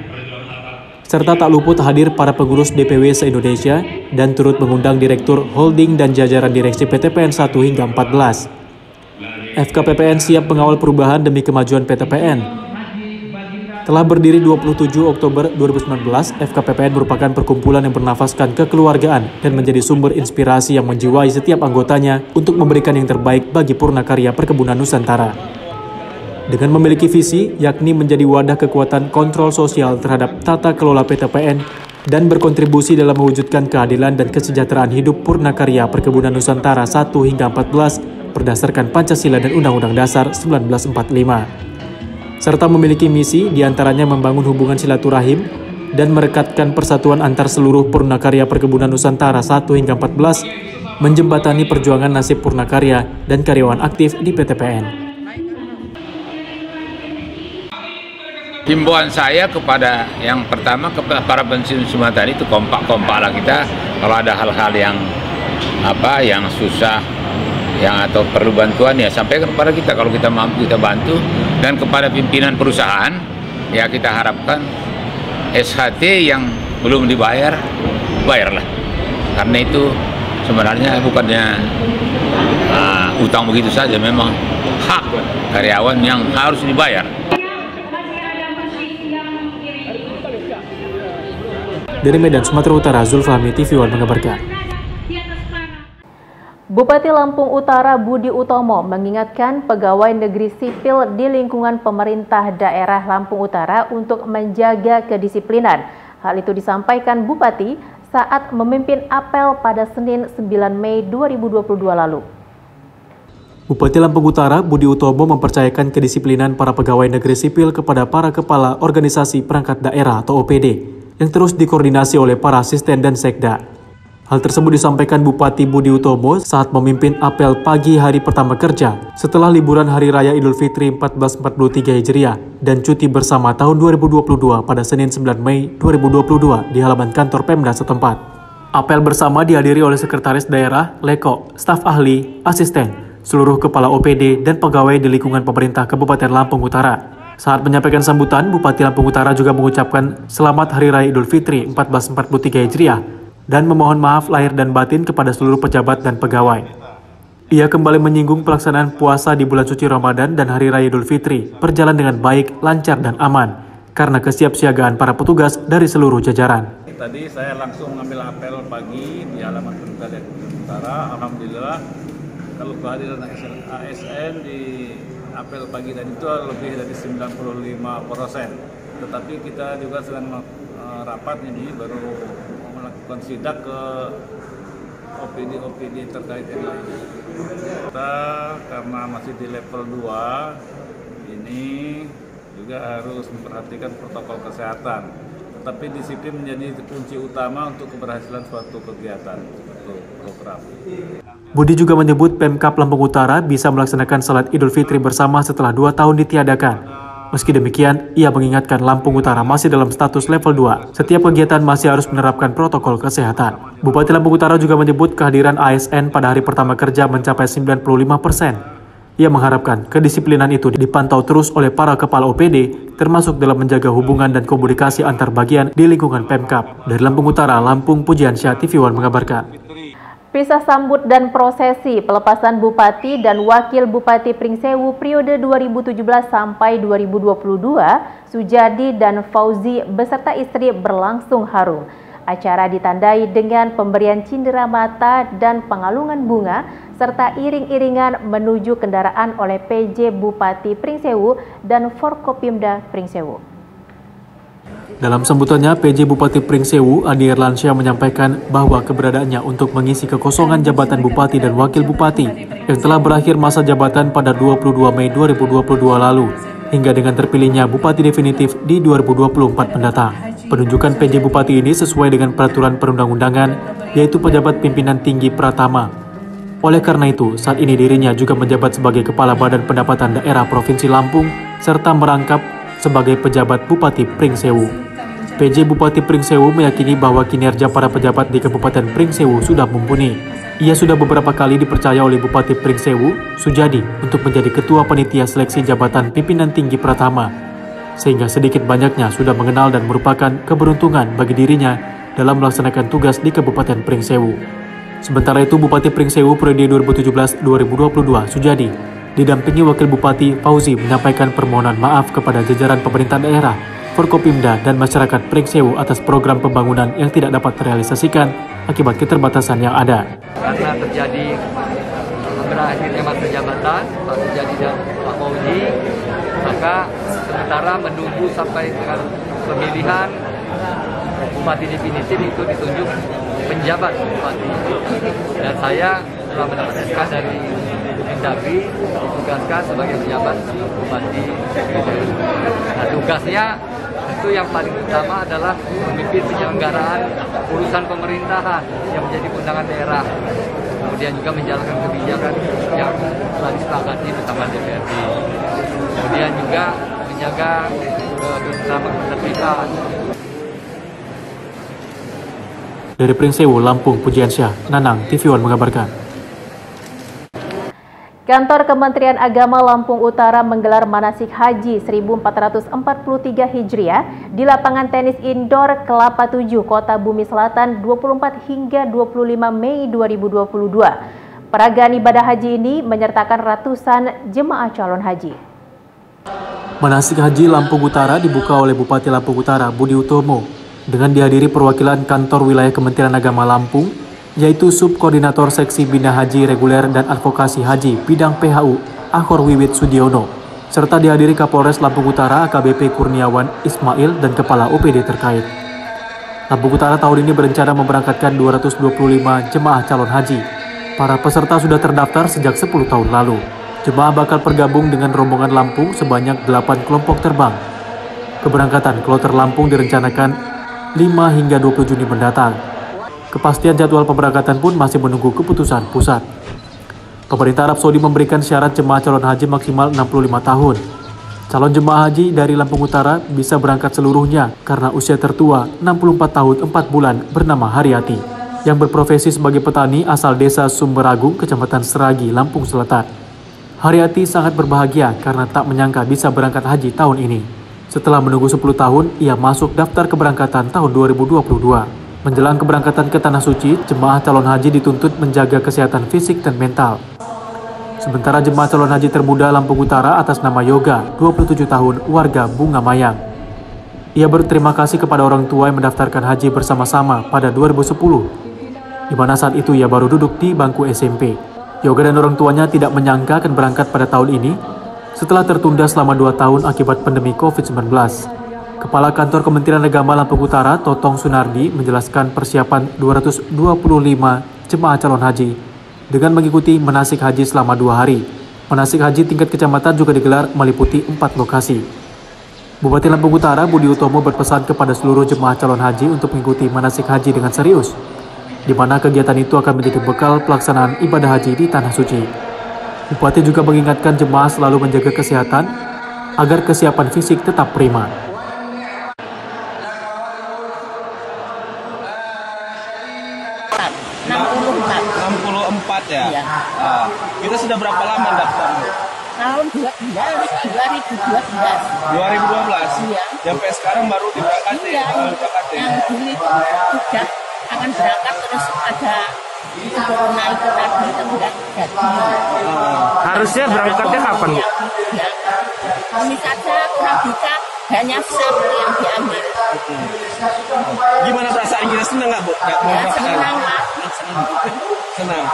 Serta tak luput hadir para pengurus DPW se-Indonesia dan turut mengundang Direktur Holding dan jajaran Direksi PTPN 1 hingga 14. FKPPN siap mengawal perubahan demi kemajuan PTPN. Telah berdiri 27 Oktober 2019, FKPPN merupakan perkumpulan yang bernafaskan kekeluargaan dan menjadi sumber inspirasi yang menjiwai setiap anggotanya untuk memberikan yang terbaik bagi Purnakarya Perkebunan Nusantara. Dengan memiliki visi, yakni menjadi wadah kekuatan kontrol sosial terhadap tata kelola PTPN dan berkontribusi dalam mewujudkan keadilan dan kesejahteraan hidup Purnakarya Perkebunan Nusantara 1 hingga 14 berdasarkan Pancasila dan Undang-Undang Dasar 1945. Serta memiliki misi diantaranya membangun hubungan silaturahim dan merekatkan persatuan antar seluruh Purnakarya Perkebunan Nusantara 1 hingga 14, menjembatani perjuangan nasib Purnakarya dan karyawan aktif di PTPN. Himbauan saya kepada yang pertama kepada para pensiun semua tadi itu kompak-kompaklah kita kalau ada hal-hal yang susah atau perlu bantuan ya sampaikan kepada kita, kalau kita mampu kita bantu. Dan kepada pimpinan perusahaan ya kita harapkan SHT yang belum dibayar, bayarlah, karena itu sebenarnya bukannya utang begitu saja, memang hak karyawan yang harus dibayar. Dari Medan, Sumatera Utara, Zulfahmi TV One mengabarkan. Bupati Lampung Utara Budi Utomo mengingatkan pegawai negeri sipil di lingkungan pemerintah daerah Lampung Utara untuk menjaga kedisiplinan. Hal itu disampaikan Bupati saat memimpin apel pada Senin 9 Mei 2022 lalu. Bupati Lampung Utara Budi Utomo mempercayakan kedisiplinan para pegawai negeri sipil kepada para kepala organisasi perangkat daerah atau OPD yang terus dikoordinasi oleh para asisten dan sekda. Hal tersebut disampaikan Bupati Budi Utomo saat memimpin apel pagi hari pertama kerja setelah liburan Hari Raya Idul Fitri 1443 Hijriah dan cuti bersama tahun 2022 pada Senin 9 Mei 2022 di halaman kantor Pemda setempat. Apel bersama dihadiri oleh Sekretaris Daerah, Leko, staf ahli, asisten, seluruh kepala OPD dan pegawai di lingkungan pemerintah Kabupaten Lampung Utara. Saat menyampaikan sambutan, Bupati Lampung Utara juga mengucapkan Selamat Hari Raya Idul Fitri 1443 Hijriah dan memohon maaf lahir dan batin kepada seluruh pejabat dan pegawai. Ia kembali menyinggung pelaksanaan puasa di bulan suci Ramadan dan Hari Raya Idul Fitri berjalan dengan baik, lancar, dan aman karena kesiapsiagaan para petugas dari seluruh jajaran. Tadi saya langsung mengambil apel pagi di halaman Kabupaten Utara. Alhamdulillah kalau kehadiran ASN di apel pagi tadi itu lebih dari 95%. Tetapi kita juga sedang rapat ini baru melakukan sidak ke OPD terkait yang lainnya. Kita karena masih di level 2 ini juga harus memperhatikan protokol kesehatan. Tetapi disiplin menjadi kunci utama untuk keberhasilan suatu kegiatan atau program. Budi juga menyebut Pemkab Lampung Utara bisa melaksanakan salat Idul Fitri bersama setelah 2 tahun ditiadakan. Meski demikian, ia mengingatkan Lampung Utara masih dalam status level 2. Setiap kegiatan masih harus menerapkan protokol kesehatan. Bupati Lampung Utara juga menyebut kehadiran ASN pada hari pertama kerja mencapai 95%. Ia mengharapkan kedisiplinan itu dipantau terus oleh para kepala OPD, termasuk dalam menjaga hubungan dan komunikasi antar bagian di lingkungan Pemkab. Dari Lampung Utara, Lampung, Pujiansyah, TV One mengabarkan. Pisah sambut dan prosesi pelepasan Bupati dan Wakil Bupati Pringsewu periode 2017 sampai 2022, Sujadi dan Fauzi beserta istri berlangsung harum. Acara ditandai dengan pemberian cindera mata dan pengalungan bunga, serta iring-iringan menuju kendaraan oleh PJ Bupati Pringsewu dan Forkopimda Pringsewu. Dalam sambutannya, PJ Bupati Pringsewu, Adi Erlansyah menyampaikan bahwa keberadaannya untuk mengisi kekosongan jabatan Bupati dan Wakil Bupati yang telah berakhir masa jabatan pada 22 Mei 2022 lalu, hingga dengan terpilihnya Bupati definitif di 2024 mendatang. Penunjukan PJ Bupati ini sesuai dengan peraturan perundang-undangan, yaitu pejabat pimpinan tinggi pratama. Oleh karena itu, saat ini dirinya juga menjabat sebagai Kepala Badan Pendapatan Daerah Provinsi Lampung, serta merangkap sebagai pejabat Bupati Pringsewu. PJ Bupati Pringsewu meyakini bahwa kinerja para pejabat di Kabupaten Pringsewu sudah mumpuni. Ia sudah beberapa kali dipercaya oleh Bupati Pringsewu, Sujadi, untuk menjadi Ketua Panitia Seleksi Jabatan Pimpinan Tinggi Pratama, sehingga sedikit banyaknya sudah mengenal dan merupakan keberuntungan bagi dirinya dalam melaksanakan tugas di Kabupaten Pringsewu. Sementara itu, Bupati Pringsewu periode 2017-2022, Sujadi, didampingi Wakil Bupati Fauzi menyampaikan permohonan maaf kepada jajaran pemerintah daerah, Forkopimda dan masyarakat Pringsewu atas program pembangunan yang tidak dapat terrealisasikan akibat keterbatasan yang ada. Karena terjadi berakhirnya masa jabatan Pak Sujadi dan Pak Fauzi, maka sementara menunggu sampai dengan pemilihan Bupati definitif itu ditunjuk penjabat Bupati. Dan saya telah mendapat SK dari Mendagri ditugaskan sebagai penjabat Bupati. Nah, tugasnya itu yang paling utama adalah memimpin penyelenggaraan urusan pemerintahan yang menjadi undangan daerah. Kemudian juga menjalankan kebijakan yang telah disepakati bersama DPRD. Kemudian juga menjaga ketertiban. Dari Pringsewu, Lampung, Pujiansyah, Nanang, TV One mengabarkan. Kantor Kementerian Agama Lampung Utara menggelar manasik haji 1443 Hijriah di lapangan tenis indoor Kelapa 7, Kota Bumi Selatan 24 hingga 25 Mei 2022. Peragaan ibadah haji ini menyertakan ratusan jemaah calon haji. Manasik haji Lampung Utara dibuka oleh Bupati Lampung Utara Budi Utomo dengan dihadiri perwakilan kantor wilayah Kementerian Agama Lampung, yaitu Subkoordinator Seksi Bina Haji Reguler dan Advokasi Haji Bidang PHU Akhor Wiwit Sudiono, serta dihadiri Kapolres Lampung Utara AKBP Kurniawan Ismail dan Kepala OPD terkait. Lampung Utara tahun ini berencana memberangkatkan 225 jemaah calon haji. Para peserta sudah terdaftar sejak 10 tahun lalu. Jemaah bakal bergabung dengan rombongan Lampung sebanyak 8 kelompok terbang. Keberangkatan kloter Lampung direncanakan 5 hingga 20 Juni mendatang. Kepastian jadwal pemberangkatan pun masih menunggu keputusan pusat. Pemerintah Arab Saudi memberikan syarat jemaah calon haji maksimal 65 tahun. Calon jemaah haji dari Lampung Utara bisa berangkat seluruhnya karena usia tertua 64 tahun 4 bulan bernama Haryati, yang berprofesi sebagai petani asal desa Sumberagung, Kecamatan Seragi, Lampung Selatan. Haryati sangat berbahagia karena tak menyangka bisa berangkat haji tahun ini. Setelah menunggu 10 tahun, ia masuk daftar keberangkatan tahun 2022. Menjelang keberangkatan ke Tanah Suci, jemaah calon haji dituntut menjaga kesehatan fisik dan mental. Sementara jemaah calon haji termuda Lampung Utara atas nama Yoga, 27 tahun, warga Bunga Mayang. Ia berterima kasih kepada orang tua yang mendaftarkan haji bersama-sama pada 2010, di mana saat itu ia baru duduk di bangku SMP. Yoga dan orang tuanya tidak menyangka akan berangkat pada tahun ini setelah tertunda selama 2 tahun akibat pandemi COVID-19. Kepala Kantor Kementerian Agama Lampung Utara, Totong Sunardi, menjelaskan persiapan 225 jemaah calon haji dengan mengikuti manasik haji selama 2 hari. Manasik haji tingkat kecamatan juga digelar meliputi 4 lokasi. Bupati Lampung Utara, Budi Utomo, berpesan kepada seluruh jemaah calon haji untuk mengikuti manasik haji dengan serius, di mana kegiatan itu akan menjadi bekal pelaksanaan ibadah haji di Tanah Suci. Bupati juga mengingatkan jemaah selalu menjaga kesehatan agar kesiapan fisik tetap prima. Ya. Iya. Kita sudah berapa lama daftar? Tahun 2012. 2012. Iya. Sampai sekarang baru diberangkati. Iya. Yang Juli sudah akan berangkat, terus ada corona itu tadi itu enggak jadi. Harusnya berangkatnya kapan, Bu? Ya. Ini saja kurang bisa hanya SAP yang diambil. Gimana perasaan kita, senang nggak, Bu? Ya, senang lah. Senang.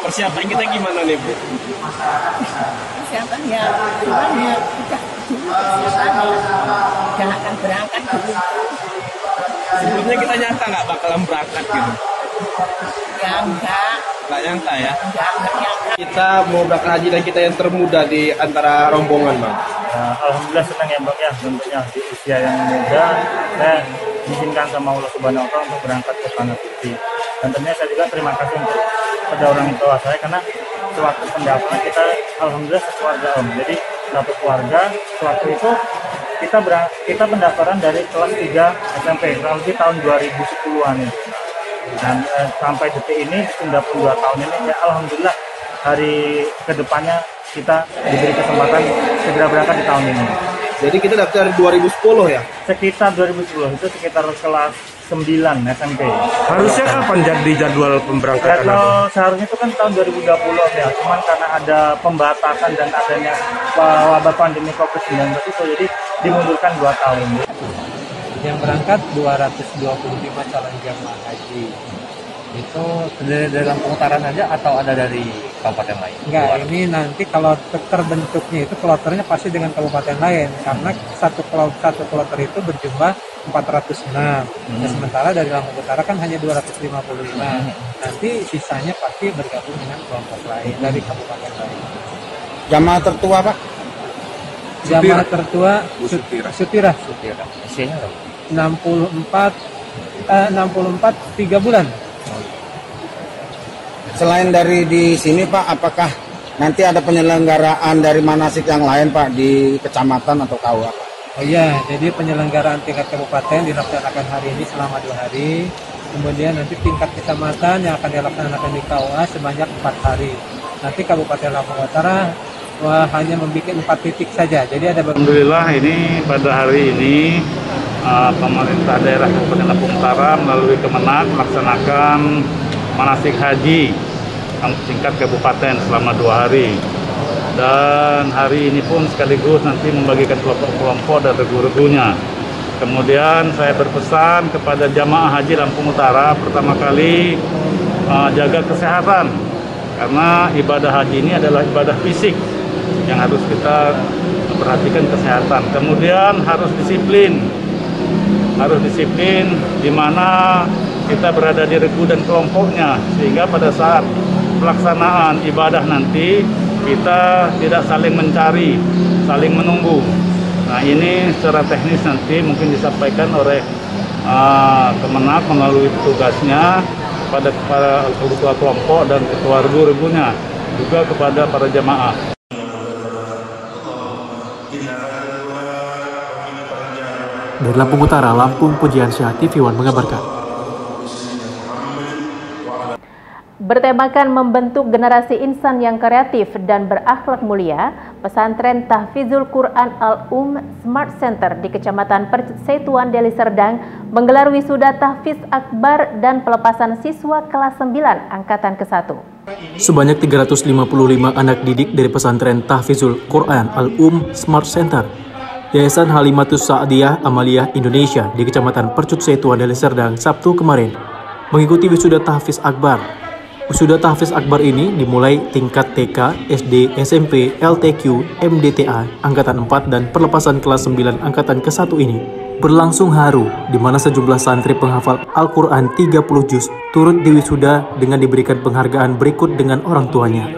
Persiapan kita gimana nih, Bu? Persiapan ya, cuman ya udah persiapan ya, akan berangkat dulu. Sebelumnya kita nyangka nggak bakalan berangkat gitu? Ya enggak. Nggak nyangka ya? Enggak nyangka. Kita mau berangkat haji dan kita yang termuda di antara rombongan, Bang. Alhamdulillah senang ya, Bang, ya, tentunya di usia yang muda saya diizinkan sama Allah Subhanahu wa Ta'ala untuk berangkat ke Tanah Suci. Dan tentunya saya juga terima kasih untuk pada orang tua saya karena sewaktu pendaftaran kita alhamdulillah sekeluarga, Om. Jadi satu keluarga, sewaktu itu kita pendaftaran dari kelas 3 SMP, kurang lebih tahun 2010-an ya. Dan sampai detik ini ditunda pun 2 tahun ini ya, alhamdulillah hari kedepannya kita diberi kesempatan segera berangkat di tahun ini. Jadi kita daftar 2010 ya? Sekitar 2010, itu sekitar kelas 9 SMP. Harusnya kapan jadi jadwal pemberangkatan? Jadwal seharusnya itu kan tahun 2020 ya, cuman karena ada pembatasan dan adanya wabah pandemi COVID-19 itu jadi dimundurkan 2 tahun. Yang berangkat 225 calon jamaah haji. Itu dari Lampung Utara saja atau ada dari kabupaten lain? Enggak, ini nanti kalau terbentuknya itu kloternya pasti dengan kabupaten lain karena satu kloter itu berjumlah 406. Nah, sementara dari Lampung Utara kan hanya 255. Nanti sisanya pasti bergabung dengan kelompok lain dari kabupaten lain. Jamaah tertua, Pak? Jamaah tertua Sutira. Usianya 64 3 bulan. Selain dari di sini, Pak, apakah nanti ada penyelenggaraan dari manasik yang lain, Pak, di kecamatan atau KUA? Oh iya, jadi penyelenggaraan tingkat kabupaten dilaksanakan hari ini selama 2 hari. Kemudian nanti tingkat kecamatan yang akan dilaksanakan di KUA sebanyak 4 hari. Nanti Kabupaten Lampung Utara hanya membuat 4 titik saja. Jadi ada. Alhamdulillah ini pada hari ini pemerintah daerah Kabupaten Lampung Utara melalui Kemenak melaksanakan manasik haji tingkat kabupaten selama 2 hari. Dan hari ini pun sekaligus nanti membagikan kelompok-kelompok dan regu-regunya. Kemudian saya berpesan kepada jamaah haji Lampung Utara pertama kali jaga kesehatan, karena ibadah haji ini adalah ibadah fisik yang harus kita perhatikan kesehatan. Kemudian harus disiplin di mana kita berada di regu dan kelompoknya, sehingga pada saat pelaksanaan ibadah nanti kita tidak saling mencari, saling menunggu. Nah, ini secara teknis nanti mungkin disampaikan oleh Kemenang melalui petugasnya pada ketua kelompok dan ketua regu-regunya, juga kepada para jamaah. Dari Lampung Utara, Lampung, Pujiansyah, TV One mengabarkan. Bertemakan membentuk generasi insan yang kreatif dan berakhlak mulia, pesantren Tahfizul Quran Smart Center di Kecamatan Persetuan Deli Serdang menggelar wisuda tahfiz akbar dan pelepasan siswa kelas 9 angkatan ke-1. Sebanyak 355 anak didik dari pesantren Tahfizul Quran Smart Center, Yayasan Halimatus Sa'diyah Amaliyah Indonesia di Kecamatan Persetuan Deli Serdang Sabtu kemarin mengikuti wisuda tahfiz akbar. Wisuda tahfiz akbar ini dimulai tingkat TK, SD, SMP, LTQ, MDTA, Angkatan 4 dan perlepasan kelas 9 Angkatan ke-1 ini berlangsung haru, di mana sejumlah santri penghafal Al-Quran 30 juz turut diwisuda dengan diberikan penghargaan berikut dengan orang tuanya.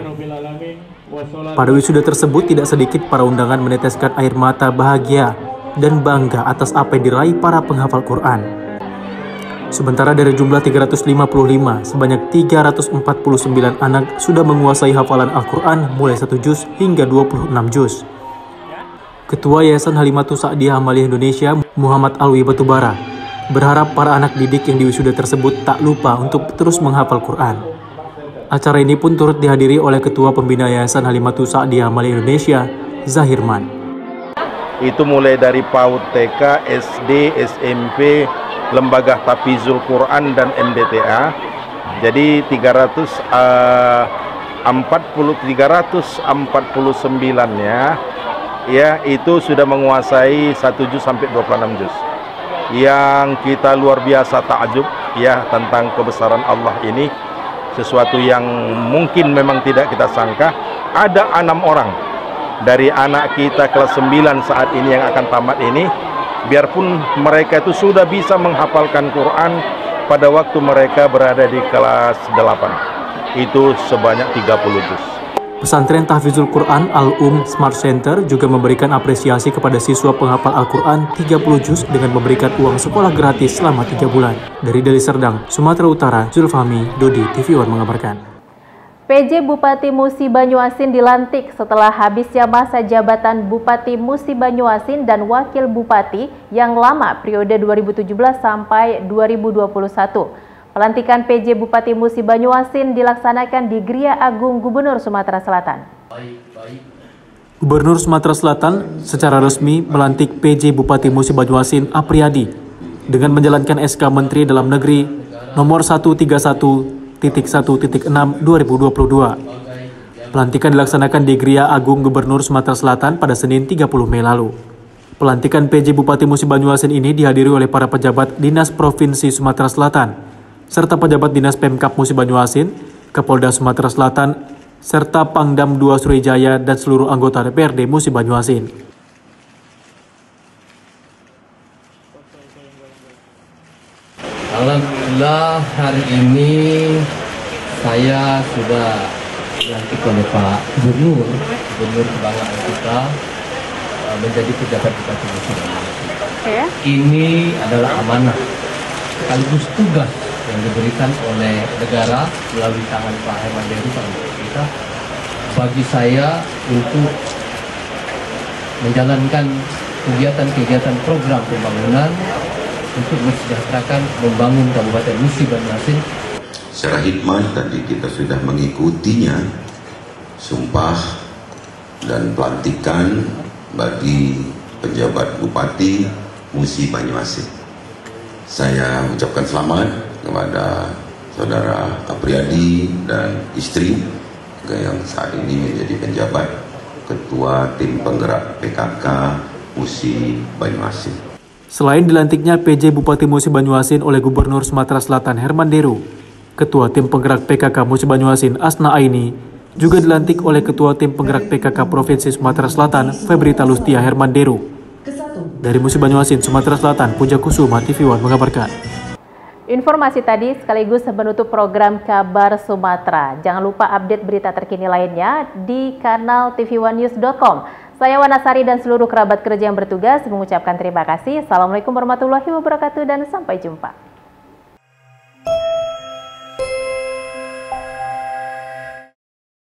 Pada wisuda tersebut tidak sedikit para undangan meneteskan air mata bahagia dan bangga atas apa yang diraih para penghafal Quran. Sementara dari jumlah 355, sebanyak 349 anak sudah menguasai hafalan Al-Quran mulai 1 juz hingga 26 juz. Ketua Yayasan Halimatus Sa'diyah Amaliyah Indonesia, Muhammad Alwi Batubara, berharap para anak didik yang diwisuda tersebut tak lupa untuk terus menghafal Quran. Acara ini pun turut dihadiri oleh Ketua Pembina Yayasan Halimatus Sa'diyah Amaliyah Indonesia, Zahirman. Itu mulai dari PAUD, TK, SD, SMP, Lembaga Tahfizul Quran dan MDTA. Jadi 349-nya ya itu sudah menguasai 1 juz sampai 26 juz. Yang kita luar biasa takjub ya tentang kebesaran Allah ini, sesuatu yang mungkin memang tidak kita sangka. Ada 6 orang dari anak kita kelas 9 saat ini yang akan tamat ini, biarpun mereka itu sudah bisa menghafalkan Quran pada waktu mereka berada di kelas 8. Itu sebanyak 30 juz. Pesantren Tahfizul Quran Smart Center juga memberikan apresiasi kepada siswa penghafal Al-Quran 30 juz dengan memberikan uang sekolah gratis selama 3 bulan. Dari Deli Serdang, Sumatera Utara, Zulfahmi, Dodi, TV One mengabarkan. PJ Bupati Musi Banyuasin dilantik setelah habisnya masa jabatan Bupati Musi Banyuasin dan Wakil Bupati yang lama periode 2017 sampai 2021. Pelantikan PJ Bupati Musi Banyuasin dilaksanakan di Gria Agung Gubernur Sumatera Selatan. Gubernur Sumatera Selatan secara resmi melantik PJ Bupati Musi Banyuasin Apriyadi dengan menjalankan SK Menteri Dalam Negeri nomor 131/1.6 2022. Pelantikan dilaksanakan di Gria Agung Gubernur Sumatera Selatan pada Senin 30 Mei lalu. Pelantikan PJ Bupati Musi Banyuasin ini dihadiri oleh para pejabat Dinas Provinsi Sumatera Selatan, serta pejabat Dinas Pemkab Musi Banyuasin, Kapolda Sumatera Selatan, serta Pangdam 2 Surijaya dan seluruh anggota DPRD Musi Banyuasin. Alhamdulillah hari ini saya sudah dilantik oleh Pak Gubernur kebanggaan kita menjadi pejabat Bupati Musi Banyuasin. Ini adalah amanah sekaligus tugas yang diberikan oleh negara melalui tangan Pak Herman Deru kita bagi saya untuk menjalankan kegiatan-kegiatan program pembangunan untuk mensejahterakan membangun Kabupaten Musi Banyuasin. Secara hikmat tadi kita sudah mengikutinya sumpah dan pelantikan bagi penjabat Bupati Musi Banyuasin. Saya ucapkan selamat kepada saudara Apriyadi dan istri yang saat ini menjadi penjabat Ketua Tim Penggerak PKK Musi Banyuasin. Selain dilantiknya PJ Bupati Musi Banyuasin oleh Gubernur Sumatera Selatan Herman Deru, Ketua Tim Penggerak PKK Musi Banyuasin Asna Aini juga dilantik oleh Ketua Tim Penggerak PKK Provinsi Sumatera Selatan Febrita Lustia Herman Deru. Dari Musi Banyuasin, Sumatera Selatan, Puja Kusuma, TV One mengabarkan. Informasi tadi sekaligus menutup program Kabar Sumatera. Jangan lupa update berita terkini lainnya di kanal tvOneNews.com. Saya Wanasari dan seluruh kerabat kerja yang bertugas mengucapkan terima kasih. Assalamualaikum warahmatullahi wabarakatuh dan sampai jumpa.